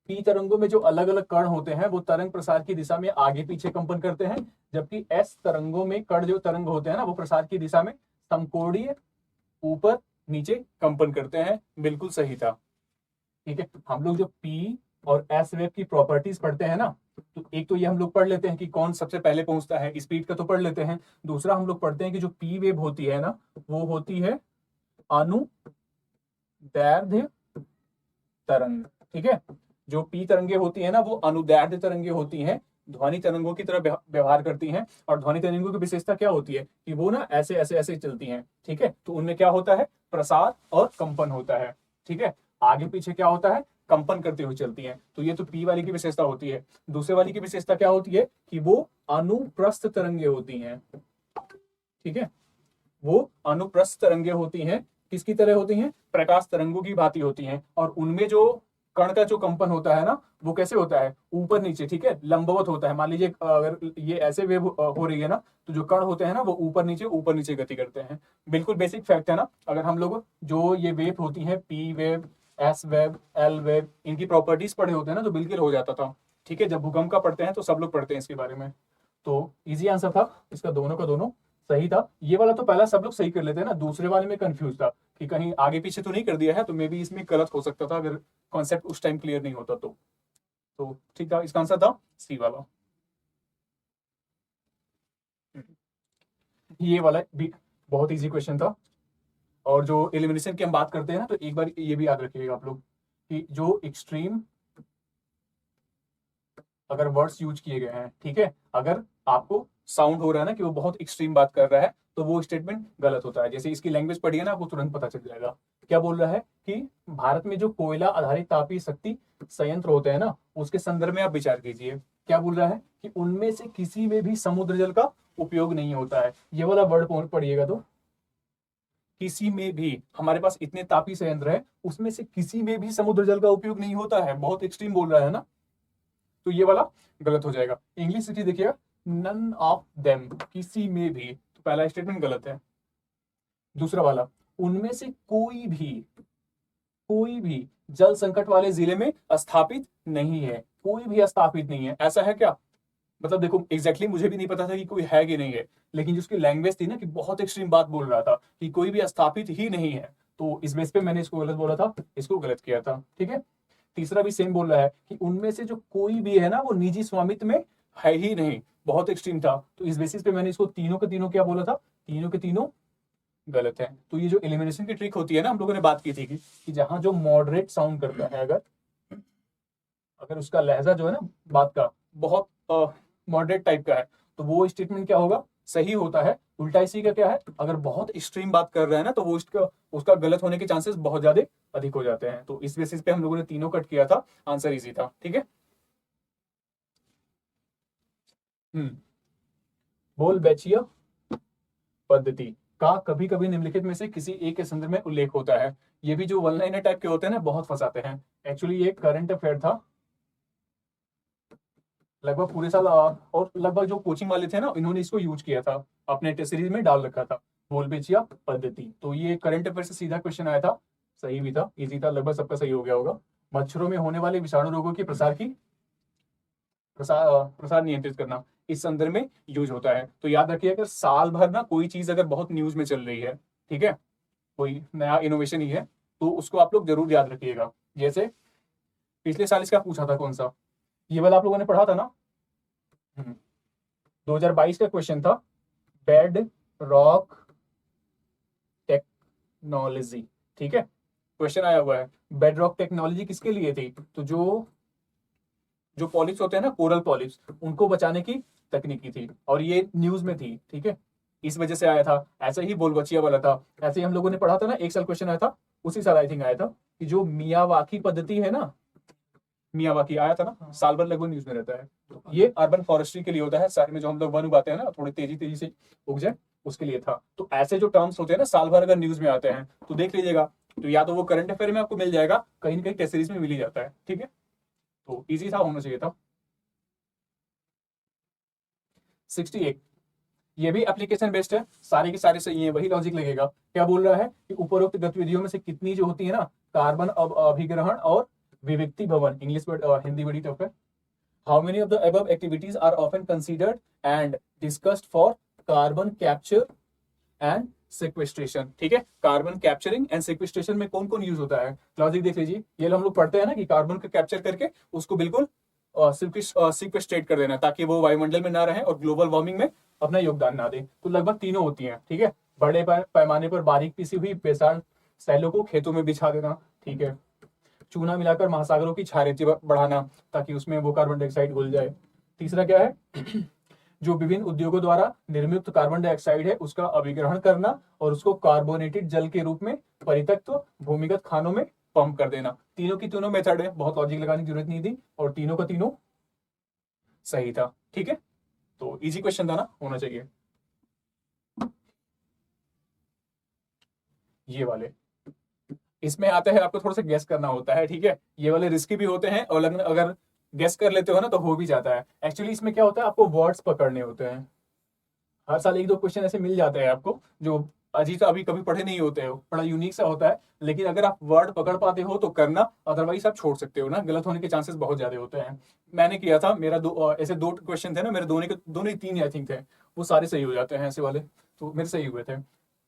Speaker 1: पी तरंगों में जो अलग अलग कण होते हैं वो तरंग प्रसार की दिशा में आगे पीछे कंपन करते हैं, जबकि एस तरंगों में कण जो तरंग होते हैं ना वो प्रसार की दिशा में समकोणीय ऊपर नीचे कंपन करते हैं। बिल्कुल सही था। ठीक है, हम लोग जो पी और एस वेव की प्रॉपर्टीज पढ़ते हैं ना, तो एक तो ये हम लोग पढ़ लेते हैं कि कौन सबसे पहले पहुंचता है, स्पीड का तो पढ़ लेते हैं। दूसरा हम लोग पढ़ते हैं कि जो पी वेव होती है ना वो होती है अनुदैर्ध्य तरंग। ठीक है, जो पी तरंगे होती है ना वो अनुदैर्ध्य तरंगे होती हैं, ध्वनि तरंगों की तरह व्यवहार करती हैं। और ध्वनि तरंगों की विशेषता क्या होती है कि वो ना ऐसे ऐसे ऐसे चलती हैं। ठीक है, तो उनमें क्या होता है, प्रसार और कंपन होता है। ठीक है, आगे पीछे क्या होता है, कंपन करते हुए चलती हैं। तो ये तो पी वाली की विशेषता होती है। दूसरे वाली की विशेषता क्या होती है कि वो अनुप्रस्थ तरंगे होती हैं। ठीक है, वो अनुप्रस्थ तरंगे होती हैं। किसकी तरह होती हैं, प्रकाश तरंगों की भांति होती हैं। और उनमें जो कण का जो कंपन होता है ना वो कैसे होता है, ऊपर नीचे। ठीक है, लंबवत होता है। मान लीजिए अगर ये ऐसे वेव हो रही है ना तो जो कण होते हैं ना वो ऊपर नीचे गति करते हैं। बिल्कुल बेसिक फैक्ट है ना। अगर हम लोग जो ये वेव होती हैं, P wave, S wave, L wave, इनकी प्रॉपर्टीज पढ़े होते हैं ना तो बिल्कुल हो जाता था। ठीक है, जब भूकंप का पढ़ते हैं तो सब लोग पढ़ते हैं इसके बारे में। तो इजी आंसर था इसका, दोनों का दोनों सही था। ये वाला तो पहला सब लोग सही कर लेते हैं ना, दूसरे वाले में कंफ्यूज था कि कहीं आगे पीछे तो नहीं कर दिया है, तो मे बी इसमें गलत हो सकता था अगर कॉन्सेप्ट उस टाइम क्लियर नहीं होता तो ठीक था। इसका आंसर था सी वाला। ये वाला भी बहुत इजी क्वेश्चन था। और जो एलिमिनेशन की हम बात करते हैं ना तो एक बार ये भी याद रखिएगा आप लोग कि जो एक्सट्रीम अगर वर्ड्स यूज किए गए हैं, ठीक है, अगर आपको साउंड हो रहा है ना कि वो बहुत एक्सट्रीम बात कर रहा है तो वो स्टेटमेंट गलत होता है। जैसे इसकी लैंग्वेज पढ़िए ना आपको तुरंत पता चल जाएगा। क्या बोल रहा है कि भारत में जो कोयला आधारित तापीय शक्ति संयंत्र होते हैं ना उसके संदर्भ में आप विचार कीजिए। क्या बोल रहा है कि उनमें से किसी में भी समुद्र जल का उपयोग नहीं होता है। ये वाला वर्ड पढ़िएगा तो, किसी में भी, हमारे पास इतने तापीय संयंत्र है उसमें से किसी में भी समुद्र जल का उपयोग नहीं होता है। बहुत एक्सट्रीम बोल रहा है ना, तो ये वाला गलत हो जाएगा। इंग्लिश सिटी देखिएगा, नन ऑफ देम, किसी में भी, तो पहला स्टेटमेंट गलत है। दूसरा वाला, उनमें से कोई भी जल संकट वाले जिले में स्थापित नहीं है। कोई भी स्थापित नहीं है, ऐसा है क्या? मतलब देखो एग्जैक्टली मुझे भी नहीं पता था कि कोई है कि नहीं है, लेकिन जिसकी लैंग्वेज थी ना कि बहुत एक्सट्रीम बात बोल रहा था कि कोई भी स्थापित ही नहीं है, तो इस बेस पे मैंने इसको गलत बोला था, इसको गलत किया था। ठीक है, तीसरा भी सेम बोल रहा है कि उनमें से जो कोई भी है ना वो निजी स्वामित्व में है ही नहीं, बहुत एक्सट्रीम था। तो इस बेसिस पे मैंने इसको तीनों के तीनों क्या बोला था, तीनों के तीनों गलत है। तो ये जो एलिमिनेशन की ट्रिक होती है ना, हम लोगों ने बात की थी कि जहां जो मॉडरेट साउंड करता है, अगर उसका लहजा जो है ना बात का बहुत मॉडरेट टाइप का है तो वो स्टेटमेंट क्या होगा, सही होता है। उल्टा इसी का क्या है, अगर बहुत एक्सट्रीम बात कर रहा है ना तो वो उसका गलत होने के चांसेस बहुत ज्यादा अधिक हो जाते हैं। तो इस बेसिस पे हम लोगों ने तीनों कट किया था, आंसर इजी था। ठीक है, बोल बैचिया पद्धति का कभी कभी निम्नलिखित में से किसी एक के संदर्भ में उल्लेख होता है। ये भी जो वन लाइनर टाइप के होते हैं ना बहुत फंसाते हैं। एक्चुअली ये करंट अफेयर था लगभग पूरे साल, और लगभग जो कोचिंग वाले थे ना इन्होंने इसको यूज किया था, अपने टेस्ट सीरीज में डाल रखा था, बोलबेचिया पद्धति। तो ये करंट अफेयर से सीधा क्वेश्चन आया था, सही भी था, इजी था, लगभग सबका सही हो गया होगा। मच्छरों में होने वाले विषाणु रोगों के प्रसार नियंत्रित करना इस संदर्भ में यूज होता है। तो याद रखिए अगर साल भर ना कोई चीज अगर बहुत न्यूज में चल रही है, ठीक है, कोई नया इनोवेशन ही है, तो उसको आप लोग जरूर याद रखिएगा। जैसे पिछले साल इसका पूछा था कौन सा, ये वाला आप लोगों ने पढ़ा था ना, 2022 का क्वेश्चन था, बेड रॉक टेक्नोलॉजी। ठीक है, क्वेश्चन आया हुआ है बेड रॉक टेक्नोलॉजी किसके लिए थी, तो जो पॉलिप्स होते हैं ना, कोरल पॉलिप्स, उनको बचाने की तकनीकी थी और ये न्यूज में थी। ठीक है, इस वजह से आया था। ऐसे ही बोलबचिया वाला था, ऐसे ही हम लोगों ने पढ़ा था ना, एक साल क्वेश्चन आया था, उसी साल आई थिंक आया था कि जो मियावाकी पद्धति है ना, मियावाकी आया था ना, साल भर लगभग न्यूज में रहता है। तो ये अर्बन फॉरेस्ट्री के लिए होता है, शहर में जो हम लोग वन उगाते हैं ना थोड़ी तेजी तेजी से उग जाए उसके लिए था। तो ऐसे जो टर्म्स होते हैं ना साल भर अगर न्यूज में आते हैं तो देख लीजिएगा, तो या तो वो करंट अफेयर में आपको मिल जाएगा, कहीं ना कहीं टेस्ट सीरीज में मिल ही जाता है। ठीक है, तो इजी था, होना चाहिए था। 68, ये भी एप्लीकेशन बेस्ड है, सारे के सारे सही है, वही लॉजिक लगेगा। क्या बोल रहा है कि उपरोक्त गतिविधियों में से कितनी जो होती है ना, कार्बन अभिग्रहण और विविक्ति भवन, इंग्लिश वर्ड, हिंदी बड़ी टफ है। How many of the above activities are often considered and discussed for carbon capture and sequestration. ठीक है, कार्बन कैप्चरिंग एंड सिक्वेस्ट्रेशन में कौन कौन यूज होता है? लॉजिक देख लीजिए, ये हम लोग पढ़ते हैं ना कि कार्बन को कैप्चर करके उसको बिल्कुल सिक्वेस्ट्रेट कर देना ताकि वो वायुमंडल में ना रहे और ग्लोबल वार्मिंग में अपना योगदान ना दे। तो लगभग तीनों होती हैं। ठीक है, बड़े पैमाने पर बारीक पीसी हुई बेसाल्ट सैलों को खेतों में बिछा देना। ठीक है, चूना मिलाकर महासागरों की क्षारीयता बढ़ाना ताकि उसमें वो कार्बन डाइऑक्साइड घुल जाए। तीसरा क्या है? जो विभिन्न उद्योगों द्वारा निर्मित कार्बन डाइऑक्साइड है उसका अभिग्रहण करना और उसको कार्बोनेटेड जल के रूप में परित्यक्त भूमिगत खानों में पंप कर देना। तीनों की तीनों मेथड है, बहुत लॉजिक लगाने की जरूरत नहीं थी और तीनों का तीनों सही था। ठीक है, तो इजी क्वेश्चन था ना, होना चाहिए। ये वाले इसमें आते हैं, आपको थोड़ा सा गेस करना होता है। ठीक है, ये वाले रिस्की भी होते हैं और अगर गेस कर लेते हो ना तो हो भी जाता है। एक्चुअली इसमें क्या होता है, आपको वर्ड्स पकड़ने होते हैं। हर साल एक दो क्वेश्चन ऐसे मिल जाते हैं आपको जो अजीब अभी कभी पढ़े नहीं होते हो, बड़ा यूनिक सा होता है। लेकिन अगर आप वर्ड पकड़ पाते हो तो करना, अदरवाइज आप छोड़ सकते हो ना, गलत होने के चांसेस बहुत ज्यादा होते हैं। मैंने किया था, मेरा ऐसे दो क्वेश्चन थे ना मेरे, दोनों ही तीन आई थिंक थे, वो सारे सही हो जाते हैं ऐसे वाले, तो मेरे सही हुए थे।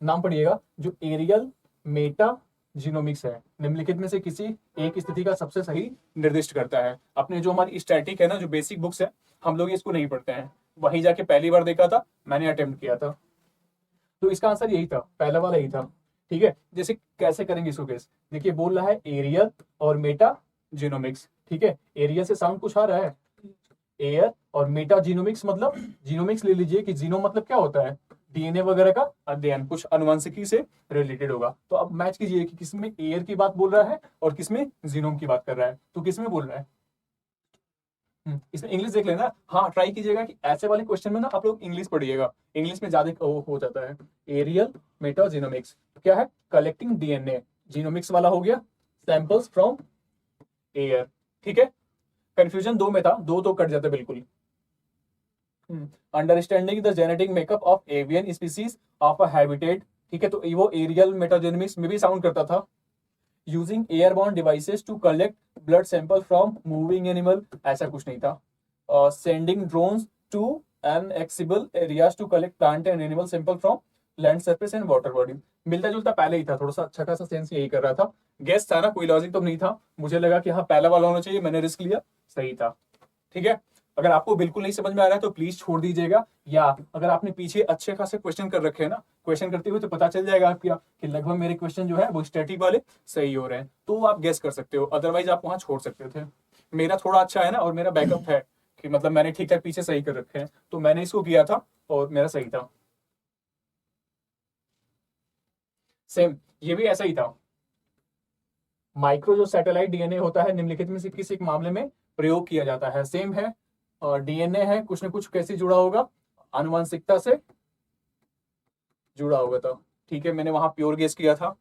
Speaker 1: नाम पढ़िएगा, जो एरियल मेटा जीनोमिक्स है निम्नलिखित में से किसी एक स्थिति का सबसे सही निर्दिष्ट करता है। अपने जो हमारी स्टैटिक है ना, जो बेसिक बुक्स है, हम लोग इसको नहीं पढ़ते हैं, वहीं जाके पहली बार देखा था, मैंने अटेम्प्ट किया था, तो इसका आंसर यही था, पहला वाला ही था। ठीक है, जैसे कैसे करेंगे इसको केस, देखिए बोल रहा है एरियल और मेटा जीनोमिक्स। ठीक है, एरियल से साउंड कुछ आ रहा है, एयर, और मेटा जीनोमिक्स मतलब जीनोमिक्स ले लीजिए कि जीनो मतलब क्या होता है, डीएनए वगैरह का अध्ययन, कुछ अनुवांशिकी से रिलेटेड होगा। तो अब मैच कीजिए कि किसमें एयर की बात बोल रहा है और किसमें जीनोम की बात कर रहा है, तो किसमें बोल रहा है। इसमें इंग्लिश देख लेना। हाँ, ट्राई कीजिएगा कि ऐसे वाले क्वेश्चन में ना आप लोग इंग्लिश पढ़िएगा, इंग्लिश में ज्यादा हो जाता है। एरियल मेटा जीनोमिक्स क्या है, कलेक्टिंग डीएनए, जीनोमिक्स वाला हो गया सैंपल्स फ्रॉम एयर। ठीक है, कंफ्यूजन दो में था, दो तो कट जाता बिल्कुल। Understanding the genetic makeup of avian species of a habitat. ठीक है, तो वो एरियल मेटाजेनमिक्स में भी साउंड करता था। Using airborne devices to collect blood sample from moving animal, ऐसा कुछ नहीं था। Sending drones to inaccessible areas to collect plant and animal sample from land surface and water body. मिलता जुलता पहले ही था, थोड़ा सा अच्छा खासा सेंस यही कर रहा था। गेस था ना, कोई लॉजिक तो नहीं था, मुझे लगा कि हाँ पहला वाला होना चाहिए, मैंने रिस्क लिया, सही था। ठीक है, अगर आपको बिल्कुल नहीं समझ में आ रहा है तो प्लीज छोड़ दीजिएगा, या अगर आपने पीछे अच्छे खासे क्वेश्चन कर रखे हैं ना, क्वेश्चन करते हुए, तो पता चल जाएगा आपका कि लगभग मेरे क्वेश्चन जो है वो स्टैटिक वाले सही हो रहे हैं, तो आप गेस कर सकते हो, अदरवाइज आप वहां छोड़ सकते थे। मेरा थोड़ा अच्छा है ना, और मेरा बैकअप है कि मतलब मैंने ठीक ठाक पीछे सही कर रखे हैं, तो मैंने इसको किया था और मेरा सही था। सेम ये भी ऐसा ही था। माइक्रो जो सैटेलाइट डीएनए होता है निम्नलिखित में से किस एक मामले में प्रयोग किया जाता है, सेम है, और डीएनए है, कुछ ना कुछ कैसे जुड़ा होगा, आनुवंशिकता से जुड़ा होगा था। ठीक है, मैंने वहां प्योर गेस किया था,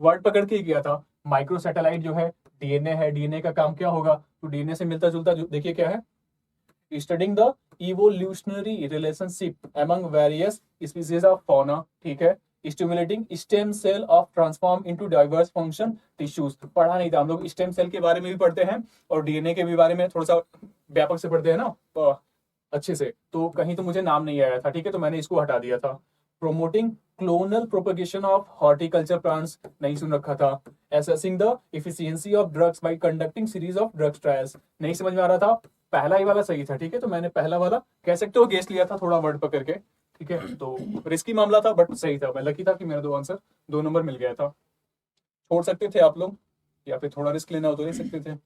Speaker 1: वर्ड पकड़ के ही किया था। माइक्रो सैटेलाइट जो है डीएनए है, डीएनए का काम क्या होगा, तो डीएनए से मिलता जुलता देखिए क्या है, studying the evolutionary relationship among various species of fauna. ठीक है, stimulating stem cell of transform into diverse function tissues, पढ़ा नहीं था हम लोग, स्टेम सेल के बारे में भी पढ़ते हैं और डीएनए के भी बारे में थोड़ा सा व्यापक से पढ़ते हैं ना, अच्छे से, तो कहीं तो मुझे नाम नहीं आया था। ठीक है, तो मैंने इसको हटा दिया था। Promoting clonal propagation of horticulture plants, नहीं सुन रखा था। Assessing the efficiency of drugs bye conducting series of drugs trials, नहीं समझ में आ रहा था, पहला ही वाला सही था। ठीक है, तो मैंने पहला वाला कह सकते हो गेस लिया था थोड़ा वर्ड पकड़ के। ठीक है, तो रिस्की मामला था बट सही था, मैं लकी था कि मेरा दो आंसर, दो नंबर मिल गया था। छोड़ सकते थे आप लोग, या फिर थोड़ा रिस्क लेना हो तो ले सकते थे,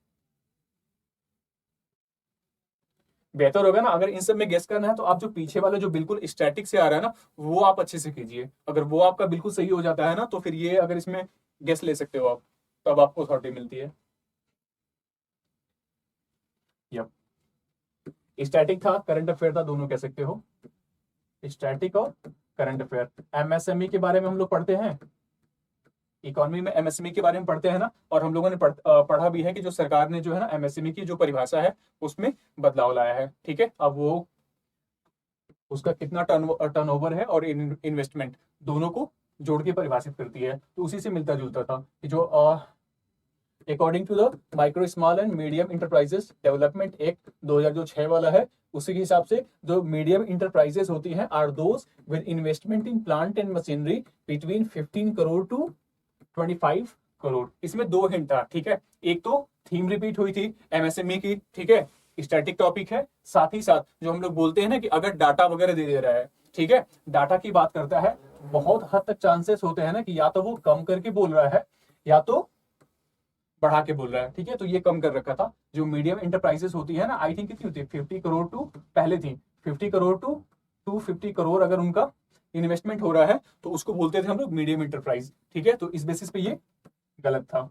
Speaker 1: बेहतर होगा ना। अगर इन सब में गेस करना है तो आप जो पीछे वाले जो बिल्कुल स्टैटिक से आ रहा है ना, वो आप अच्छे से कीजिए, अगर वो आपका बिल्कुल सही हो जाता है ना, तो फिर ये अगर इसमें गेस ले सकते हो आप, तब आपको अथॉरिटी मिलती है। यप, स्टैटिक था, करंट अफेयर था, दोनों कह सकते हो, स्टैटिक और करंट अफेयर। एमएसएमई के बारे में हम लोग पढ़ते हैं, इकोनॉमी में एमएसएमई के बारे में पढ़ते हैं ना, और हम लोगों ने पढ़ा भी है कि जो सरकार ने जो है ना एमएसएमई की जो परिभाषा है उसमें बदलाव लाया है। ठीक है, अब वो उसका कितना टर्नओवर है और इन्वेस्टमेंट, दोनों को जोड़ के परिभाषित करती है, तो उसी से मिलता जुलता था कि जो according to the micro small and medium enterprises development act 2006 वाला है, उसी के हिसाब से जो मीडियम इंटरप्राइजेस होती हैं are those with investment in plant and machinery between 15 crore to 25 crore. इसमें दो हिंट था, ठीक है। एक तो थीम रिपीट हुई थी एमएसएमई की, ठीक है, स्टैटिक टॉपिक है। साथ ही साथ जो हम लोग बोलते हैं ना कि अगर डाटा वगैरह दे रहा है, ठीक है, डाटा की बात करता है, बहुत हद तक चांसेस होते हैं ना कि या तो वो कम करके बोल रहा है या तो बढ़ा के बोल रहा है, ठीक है। तो ये कम कर रखा था। जो मीडियम इंटरप्राइजेस होती है ना, आई थिंक कितनी होती है, 50 करोड़ टू, पहले थी 50 करोड़ टू 250 करोड़, अगर उनका इन्वेस्टमेंट हो रहा है तो उसको बोलते थे हम लोग मीडियम इंटरप्राइज, ठीक है। तो इस बेसिस पे ये गलत था,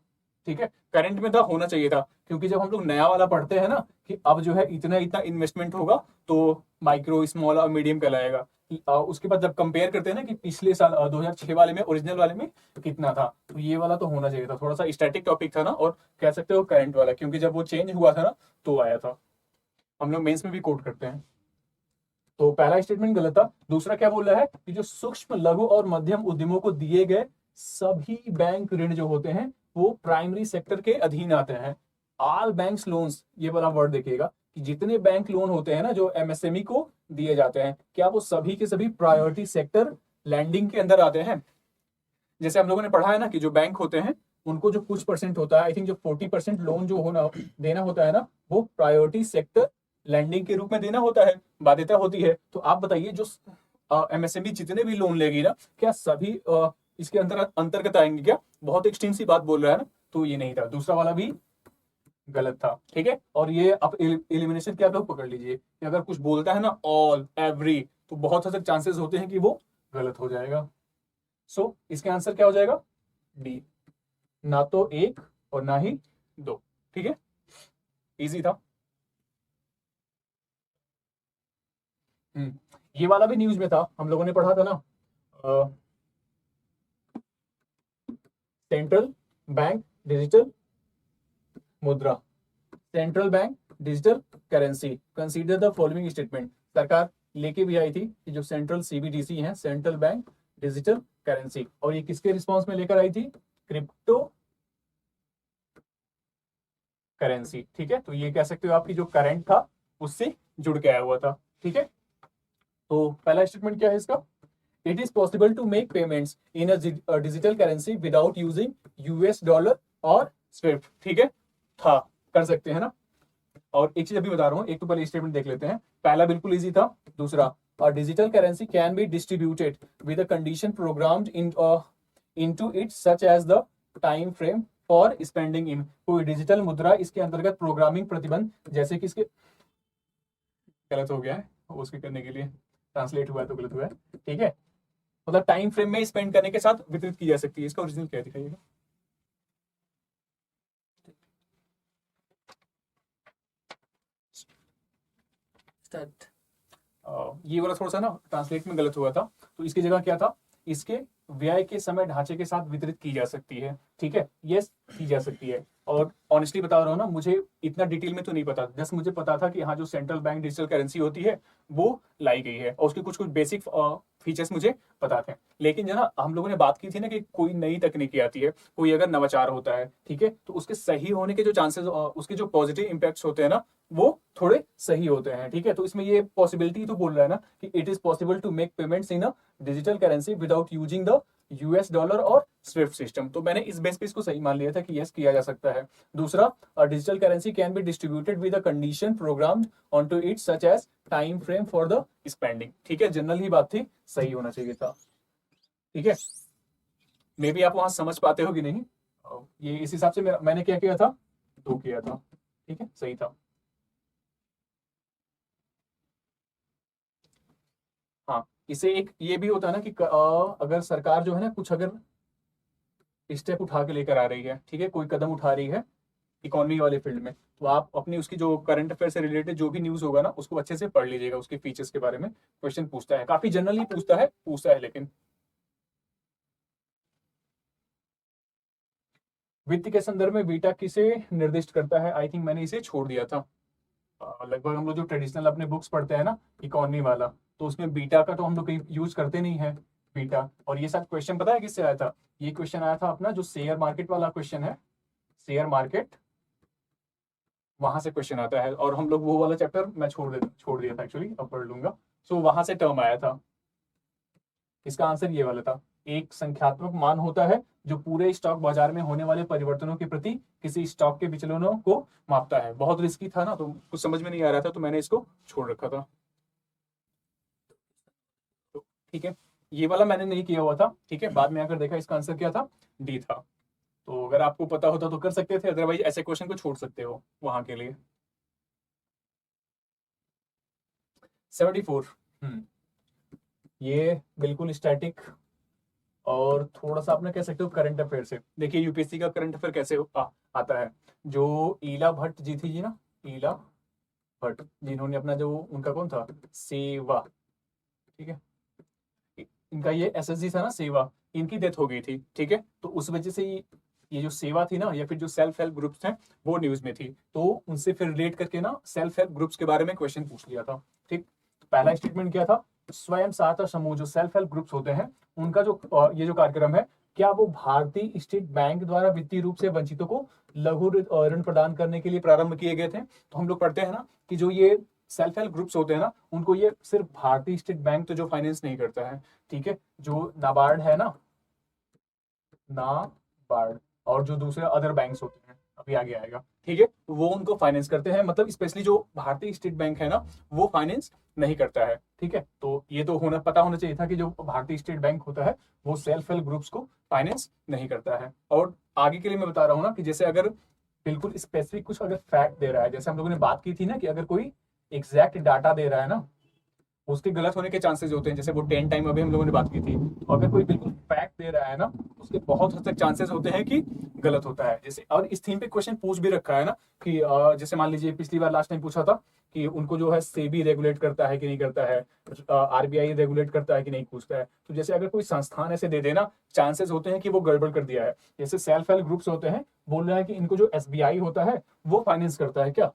Speaker 1: ठीक है। करंट में था, होना चाहिए था, क्योंकि जब हम लोग नया वाला पढ़ते हैं ना कि अब जो है इतना इतना इन्वेस्टमेंट होगा तो माइक्रो स्मॉल और मीडियम कहलाएगा। उसके बाद जब कंपेयर करते हैं ना कि पिछले साल 2006 वाले में, ओरिजिनल वाले में कितना था, तो ये वाला तो होना चाहिए था। थोड़ा सा स्टैटिक टॉपिक था ना, और कह सकते हो करंट वाला, क्योंकि जब वो चेंज हुआ था ना तो आया था। हम लोग मेंस में भी कोट करते हैं। तो पहला स्टेटमेंट गलत था। दूसरा क्या बोल रहा है कि जो सूक्ष्म लघु और मध्यम उद्यमों को दिए गए सभी बैंक ऋण जो होते हैं वो प्राइमरी सेक्टर के अधीन आते हैं। ऑल बैंक्स लोन्स, ये वाला वर्ड देखिएगा कि जितने बैंक लोन होते हैं ना जो एमएसएमई को दिए जाते हैं, क्या वो सभी के सभी प्रायोरिटी सेक्टर लैंडिंग के अंदर आते हैं। जैसे हम लोगों ने पढ़ा है ना कि जो बैंक होते हैं उनको जो कुछ परसेंट होता है, आई थिंक जो 40% लोन जो होना देना होता है ना, वो प्रायोरिटी सेक्टर लैंडिंग के रूप में देना होता है, बाध्यता होती है। तो आप बताइए जो एमएसएमई जितने भी लोन लेगी ना, क्या सभी इसके अंतर्गत आएंगे क्या? बहुत एक्सट्रीम सी बात बोल रहा है ना, तो ये नहीं था। दूसरा वाला भी गलत था, ठीक है। और ये आप एलिमिनेशन क्या लोग पकड़ लीजिए कि अगर कुछ बोलता है ना ऑल एवरी, तो बहुत हद तक चांसेस होते हैं कि वो गलत हो जाएगा। सो इसके आंसर क्या हो जाएगा? डी, ना तो एक और ना ही दो, ठीक है। इजी था। ये वाला भी न्यूज में था, हम लोगों ने पढ़ा था ना, सेंट्रल बैंक डिजिटल मुद्रा, central bank digital currency, consider the following statement. सरकार लेके भी आई थी कि जो सेंट्रल सीबीडीसी है, सेंट्रल बैंक डिजिटल करेंसी, और ये किसके रिस्पॉन्स में लेकर आई थी? क्रिप्टो करेंसी, ठीक है। तो ये कह सकते हो आपकी जो करंट था उससे जुड़ के आया हुआ था, ठीक है। तो पहला स्टेटमेंट क्या है इसका? It is possible to make payments in a digital currency without using US dollar और स्विफ्ट, ठीक है, था, कर सकते हैं ना। और एक चीज अभी बता रहा हूं, एक तो पहले स्टेटमेंट देख लेते हैं। पहला बिल्कुल इजी था। दूसरा, digital currency can be distributed with a condition programmed into it such as the time frame for spending in. कोई डिजिटल मुद्रा इसके अंतर्गत प्रोग्रामिंग प्रतिबंध, जैसे कि इसके गलत हो गया है उसके करने के लिए, ट्रांसलेट हुआ है तो गलत हुआ है, ठीक है। मतलब टाइम फ्रेम में स्पेंड करने के साथ वितरित की जा सकती है। इसका ओरिजिनल क्या दिखाइएगा? ये वाला थोड़ा सा ना ट्रांसलेट में गलत हुआ था, तो इसकी जगह क्या था? इसके व्यय के समय ढांचे के साथ वितरित की जा सकती है, ठीक है, यस, की जा सकती है। और ऑनेस्टली बता रहा हूँ ना, मुझे इतना डिटेल में तो नहीं पता, जस्ट मुझे पता था कि हाँ जो सेंट्रल बैंक डिजिटल करेंसी होती है वो लाई गई है, और उसके कुछ कुछ बेसिक फीचर्स मुझे पता थे। लेकिन जो ना हम लोगों ने बात की थी ना कि कोई नई तकनीकी आती है, कोई अगर नवाचार होता है, ठीक है, तो उसके सही होने के जो चांसेस, उसके जो पॉजिटिव इंपैक्ट्स होते हैं ना, वो थोड़े सही होते हैं, ठीक है। तो इसमें ये पॉसिबिलिटी तो बोल रहा है ना कि it is possible to make payments in a digital currency without using the US dollar और स्विफ्ट सिस्टम। तो मैंने इस बेस पे इसको सही मान लिया था कि यस किया जा सकता है। दूसरा, digital currency can be distributed with a condition programmed onto it such as time frame for the spending, ठीक है। जनरल ही बात थी, सही होना चाहिए था, ठीक है। मे बी आप वहां समझ पाते हो कि नहीं। ये इस हिसाब से मैंने क्या किया था? दो किया था, ठीक है, सही था। हाँ, इसे एक ये भी होता है ना कि अगर सरकार जो है ना कुछ अगर स्टेप उठा के लेकर आ रही है, ठीक है, कोई कदम उठा रही है इकोनॉमी वाले फील्ड में, तो आप अपनी उसकी जो करंट अफेयर से रिलेटेड जो भी न्यूज होगा ना उसको अच्छे से पढ़ लीजिएगा, उसके फीचर्स के बारे में क्वेश्चन पूछता है, काफी जनरली पूछता है लेकिन। वित्त के संदर्भ में बीटा किसे निर्दिष्ट करता है? आई थिंक मैंने इसे छोड़ दिया था। लगभग हम लोग जो ट्रेडिशनल अपने बुक्स पढ़ते हैं ना इकोनॉमी वाला, तो उसमें बीटा का तो हम लोग कहीं यूज करते नहीं है, बीटा। और ये सब क्वेश्चन पता है किससे आया था? ये क्वेश्चन आया था अपना जो शेयर मार्केट वाला क्वेश्चन है, शेयर मार्केट, वहां से क्वेश्चन आता है। और हम लोग वो वाला चैप्टर मैं छोड़ दिया था एक्चुअली, अब पढ़ लूंगा। सो वहां से टर्म आया था, इसका आंसर ये वाला था। एक संख्यात्मक मान होता है जो पूरे स्टॉक बाजार में होने वाले परिवर्तनों के प्रति किसी स्टॉक के विचलनों को मापता है। बहुत रिस्की था ना, तो कुछ समझ में नहीं आ रहा था, तो मैंने इसको छोड़ रखा था। तो ठीक है, ये वाला मैंने नहीं किया हुआ था। ठीक है, बाद में आकर देखा इसका आंसर क्या था, डी था। तो अगर आपको पता होता तो कर सकते थे, अदरवाइज ऐसे क्वेश्चन को छोड़ सकते हो वहां के लिए। 74। ये बिल्कुल स्टैटिक और थोड़ा सा आपने कह सकते हो करंट अफेयर से। देखिए यूपीएससी का करंट अफेयर कैसे आता है। जो ईला भट्ट जी थी जी ना, ईला भट्ट जिन्होंने अपना जो उनका कौन था, सेवा, ठीक है, इनका ये एसएसजी था ना सेवा, इनकी डेथ हो गई थी। ठीक है, तो उस वजह से ये जो सेवा थी ना, या फिर जो सेल्फ हेल्प ग्रुप्स हैं वो न्यूज में थी, तो उनसे फिर रिलेट करके ना सेल्फ हेल्प ग्रुप्स के बारे में क्वेश्चन पूछ लिया था। ठीक, तो पहला स्टेटमेंट क्या था, स्वयं सहायता समूह जो सेल्फ हेल्प ग्रुप्स होते हैं उनका जो ये जो कार्यक्रम है, क्या वो भारतीय स्टेट बैंक द्वारा वित्तीय रूप से वंचितों को लघु ऋण प्रदान करने के लिए प्रारंभ किए गए थे। तो हम लोग पढ़ते हैं ना कि जो ये सेल्फ हेल्प ग्रुप्स होते हैं ना, उनको ये सिर्फ भारतीय स्टेट बैंक तो जो फाइनेंस नहीं करता है, ठीक है, जो नाबार्ड है ना, नाबार्ड, और जो दूसरे अदर बैंक्स होते हैं, अभी आगे आएगा, ठीक है, वो उनको फाइनेंस करते हैं। मतलब स्पेशली जो भारतीय स्टेट बैंक है ना, वो फाइनेंस नहीं करता है। ठीक है, तो ये तो पता होना चाहिए था कि जो भारतीय स्टेट बैंक होता है वो सेल्फ हेल्प ग्रुप्स को फाइनेंस नहीं करता है। और आगे के लिए मैं बता रहा हूँ ना कि जैसे अगर बिल्कुल स्पेसिफिक कुछ अगर फैक्ट दे रहा है, जैसे हम लोगों ने बात की थी ना कि अगर कोई एग्जैक्ट डाटा दे रहा है ना, उसके गलत होने के चांसेस होते हैं। जैसे वो 10 टाइम अभी हम लोगों ने बात की थी, तो अगर कोई बिल्कुल फैक्ट दे रहा है ना, उसके बहुत हद तक चांसेस होते हैं कि गलत होता है। जैसे और इस थीम पे क्वेश्चन पूछ भी रखा है ना कि जैसे मान लीजिए पिछली बार लास्ट टाइम पूछा था कि उनको जो है सेबी रेगुलेट करता है कि नहीं करता है, आरबीआई रेगुलेट करता है कि नहीं पूछता है। तो जैसे अगर कोई संस्थान ऐसे दे देना, चांसेस होते हैं कि वो गड़बड़ कर दिया है। जैसे सेल्फ हेल्प ग्रुप्स होते हैं, बोल रहा है कि इनको जो एसबीआई होता है वो फाइनेंस करता है क्या,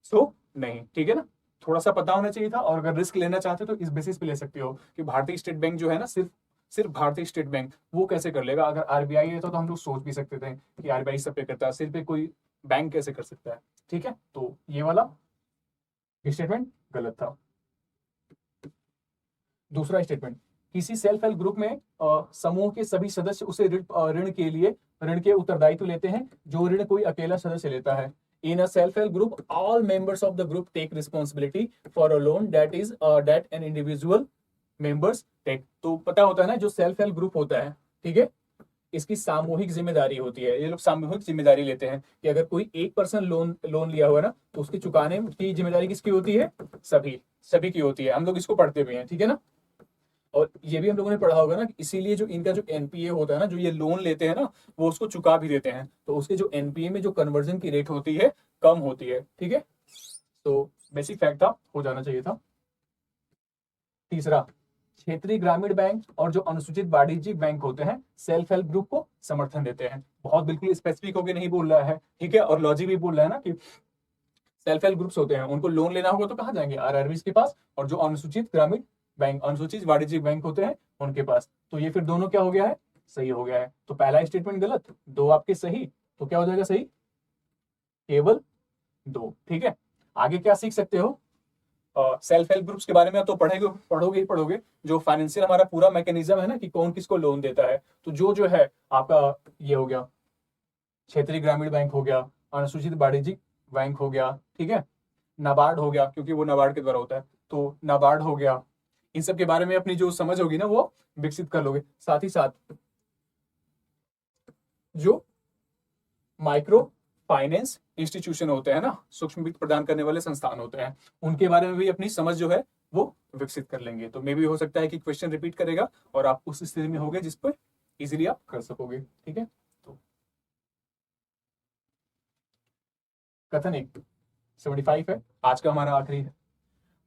Speaker 1: सो नहीं, ठीक है ना, थोड़ा सा पता होना चाहिए था। और अगर रिस्क लेना चाहते हो तो इस बेसिस पे ले सकते हो कि भारतीय स्टेट बैंक जो है ना, सिर्फ सिर्फ भारतीय स्टेट बैंक वो कैसे कर लेगा। अगर आरबीआई है तो हम लोग सोच भी सकते थे कि आरबीआई सब पे करता है, सिर्फ कोई बैंक कैसे कर सकता है। ठीक है, तो ये वाला स्टेटमेंट गलत था। दूसरा स्टेटमेंट, किसी सेल्फ हेल्प ग्रुप में समूह के सभी सदस्य उसे ऋण के उत्तरदायित्व लेते हैं जो ऋण कोई अकेला सदस्य लेता है। In a self-help group, all members of the group take responsibility for a loan that an individual members take. तो पता होता है ना, जो सेल्फ हेल्प ग्रुप होता है, ठीक है, इसकी सामूहिक जिम्मेदारी होती है। ये लोग सामूहिक जिम्मेदारी लेते हैं कि अगर कोई एक पर्सन लोन लिया हुआ है ना, तो उसके चुकाने की जिम्मेदारी किसकी होती है, सभी सभी की होती है। हम लोग इसको पढ़ते भी हैं, ठीक है ना। और ये भी हम लोगों ने पढ़ा होगा ना, इसीलिए जो इनका जो एनपीए होता है ना, जो ये लोन लेते हैं ना, वो उसको चुका भी देते हैं, तो उसके जो एनपीए में जो कन्वर्जन की रेट होती है कम होती है। ठीक है, तो बेसिक फैक्ट था, हो जाना चाहिए था। तीसरा, क्षेत्रीय ग्रामीण बैंक और जो अनुसूचित वाणिज्यिक बैंक होते हैं सेल्फ हेल्प ग्रुप को समर्थन देते हैं। बहुत बिल्कुल स्पेसिफिक होकर नहीं बोल रहा है, ठीक है, और लॉजिक भी बोल रहा है ना कि सेल्फ हेल्प ग्रुप्स होते हैं, उनको लोन लेना होगा तो कहाँ जाएंगे, आरआरबी के पास, और जो अनुसूचित ग्रामीण बैंक, अनुसूचित वाणिज्यिक बैंक होते हैं उनके पास। तो ये फिर दोनों क्या हो गया है, सही हो गया है। तो पहला स्टेटमेंट गलत, दो आपके सही, तो क्या हो जाएगा सही, केवल दो। ठीक है, आगे क्या सीख सकते हो, सेल्फ हेल्प ग्रुप्स के बारे में तो पढ़ोगे ही पढ़ोगे। जो फाइनेंशियल हमारा पूरा मैकेनिज्म है ना कि कौन किसको लोन देता है, तो जो है आपका ये हो गया, क्षेत्रीय ग्रामीण बैंक हो गया, अनुसूचित वाणिज्यिक बैंक हो गया, ठीक है, नाबार्ड हो गया क्योंकि वो नाबार्ड के द्वारा होता है, तो नाबार्ड हो गया। इन सब के बारे में अपनी जो समझ होगी ना वो विकसित कर लोगे। साथ ही साथ जो माइक्रो फाइनेंस इंस्टीट्यूशन होते हैं ना, सूक्ष्म वित्त प्रदान करने वाले संस्थान होते हैं, उनके बारे में भी अपनी समझ जो है वो विकसित कर लेंगे। तो मे भी हो सकता है कि क्वेश्चन रिपीट करेगा और आप उस स्थिति में होगे जिस पर इजीली आप कर सकोगे। ठीक है, तो कथन 1 75 है, आज का हमारा आखिरी है।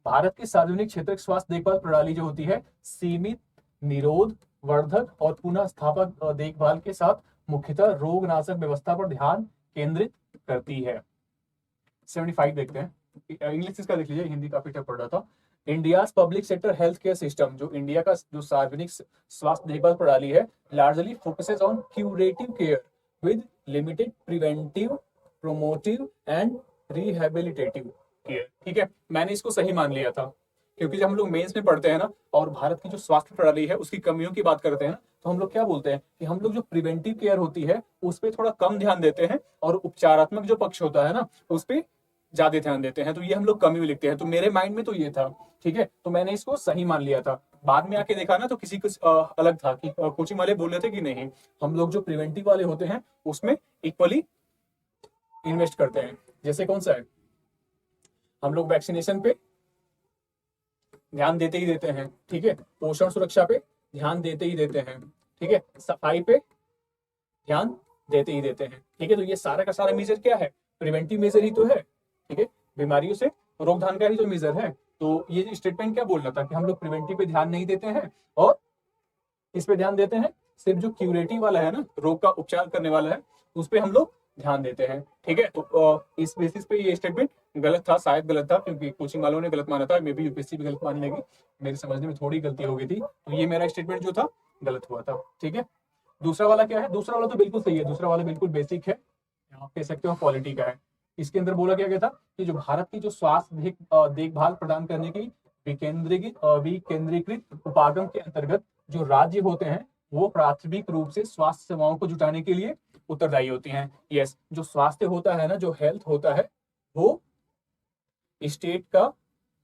Speaker 1: भारत की सार्वजनिक क्षेत्र स्वास्थ्य देखभाल प्रणाली जो होती है, सीमित, निरोध, वर्धक और पुनः स्थापक देखभाल के साथ मुख्यतः रोगनाशक व्यवस्था पर ध्यान केंद्रित करती है। 75 देखते हैं, इंग्लिश इसका देख लीजिए, हिंदी काफी टफ पड़ रहा था। India public sector health care system, जो इंडिया का जो सार्वजनिक स्वास्थ्य देखभाल प्रणाली है, largely focuses on curative care with limited preventive promotive and rehabilitative care. ठीक है, मैंने इसको सही मान लिया था, क्योंकि जब हम लोग मेंस में पढ़ते हैं ना और भारत की जो स्वास्थ्य प्रणाली है उसकी कमियों की बात करते हैं ना, तो हम लोग क्या बोलते हैं कि हम लोग जो प्रिवेंटिव केयर होती है उस पर थोड़ा कम ध्यान देते हैं और उपचारात्मक जो पक्ष होता है ना उस पर ज्यादा ध्यान देते हैं। तो ये हम लोग कमी में लिखते हैं, तो मेरे माइंड में तो ये था। ठीक है, तो मैंने इसको सही मान लिया था। बाद में आके देखा ना तो किसी कुछ अलग था कि कोचिंग वाले बोल रहे थे कि नहीं, हम लोग जो प्रिवेंटिव वाले होते हैं उसमें इक्वली इन्वेस्ट करते हैं। जैसे कौन सा है, हम लोग वैक्सीनेशन पे ध्यान देते ही देते हैं। ठीक है, पोषण सुरक्षा पे ध्यान देते ही देते हैं। ठीक है, सफाई पे ध्यान देते ही देते हैं। ठीक है, तो ये सारा का सारा मेजर क्या है, प्रिवेंटिव मेजर ही तो है। ठीक है, बीमारियों से रोकथाम का ही जो मेजर है। तो ये जो स्टेटमेंट क्या बोल रहा था कि हम लोग प्रिवेंटिव पे ध्यान नहीं देते हैं और इस पे ध्यान देते हैं, सिर्फ जो क्यूरेटिव वाला है ना, रोग का उपचार करने वाला है, उस पे हम लोग ध्यान देते हैं। ठीक है, तो इस बेसिस पे ये स्टेटमेंट गलत था, शायद गलत था, क्योंकि कोचिंग वालों ने गलत माना था, मे बी यूपीएससी भी गलत मान लेगी, मेरे समझने में थोड़ी गलती हो गई थी, तो ये मेरा स्टेटमेंट जो था गलत हुआ था। ठीक है, दूसरा वाला क्या है, दूसरा वाला तो बिल्कुल सही है, दूसरा वाला बिल्कुल बेसिक है, आप कह सकते हो क्वालिटी का है। इसके अंदर बोला क्या गया था कि जो भारत की जो स्वास्थ्य देखभाल प्रदान करने की विकेंद्रीकृत उपागम के अंतर्गत जो राज्य होते हैं वो प्राथमिक रूप से स्वास्थ्य सेवाओं को जुटाने के लिए उत्तरदायी होती हैं। यस, जो स्वास्थ्य होता है ना, जो हेल्थ होता है, वो स्टेट का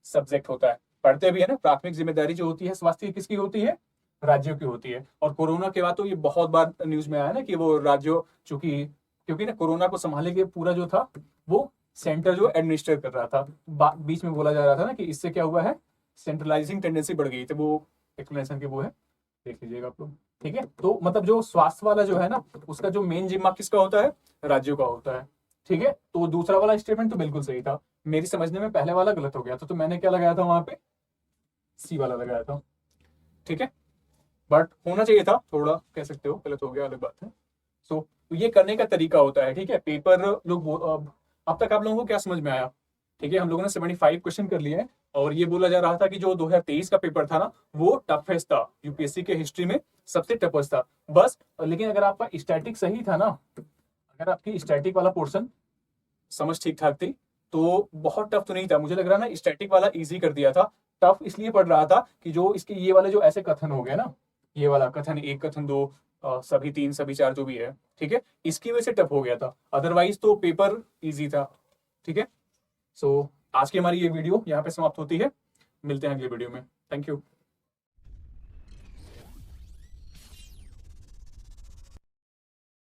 Speaker 1: सब्जेक्ट होता है। पढ़ते भी है ना, प्राथमिक जिम्मेदारी जो होती है स्वास्थ्य की किसकी होती है, राज्यों की होती है। और कोरोना के बाद तो ये बहुत बार न्यूज में आया ना कि वो राज्यों, चूंकि क्योंकि ना कोरोना को संभालने के पूरा जो था वो सेंटर जो एडमिनिस्ट्रेट कर रहा था। बीच में बोला जा रहा था ना कि इससे क्या हुआ है, सेंट्रलाइजिंग टेंडेंसी बढ़ गई, तो वो एक्सप्लेनेशन के वो है, देख लीजिएगा आप लोग। ठीक है, तो मतलब जो स्वास्थ्य वाला जो है ना उसका जो मेन जिम्मा किसका होता है, राज्यों का होता है। ठीक है, तो दूसरा वाला स्टेटमेंट तो बिल्कुल सही था, मेरी समझने में पहले वाला गलत हो गया था, तो मैंने क्या लगाया था वहां पे, सी वाला लगाया था। ठीक है, बट होना चाहिए था, थोड़ा कह सकते हो गलत हो गया, अलग बात है। सो ये करने का तरीका होता है। ठीक है, पेपर लोग अब तक आप लोगों को क्या समझ में आया। ठीक है, हम लोगों ने 75 क्वेश्चन कर लिए हैं और ये बोला जा रहा था कि जो 2023 का पेपर था ना वो टफेस्ट था, यूपीएससी के हिस्ट्री में सबसे टफेस्ट था बस। लेकिन अगर आपका स्टैटिक सही था ना, अगर आपकी स्टैटिक वाला पोर्शन समझ ठीक ठाक थी तो बहुत टफ तो नहीं था। मुझे लग रहा ना स्टैटिक वाला इजी कर दिया था, टफ इसलिए पड़ रहा था कि जो इसके ये वाले जो ऐसे कथन हो गए ना, ये वाला कथन 1 कथन 2 सभी 3 सभी 4 जो भी है, ठीक है, इसकी वजह से टफ हो गया था, अदरवाइज तो पेपर इजी था। ठीक है, सो आज की हमारी ये वीडियो यहाँ पे समाप्त होती है, मिलते हैं अगले वीडियो में। Thank you.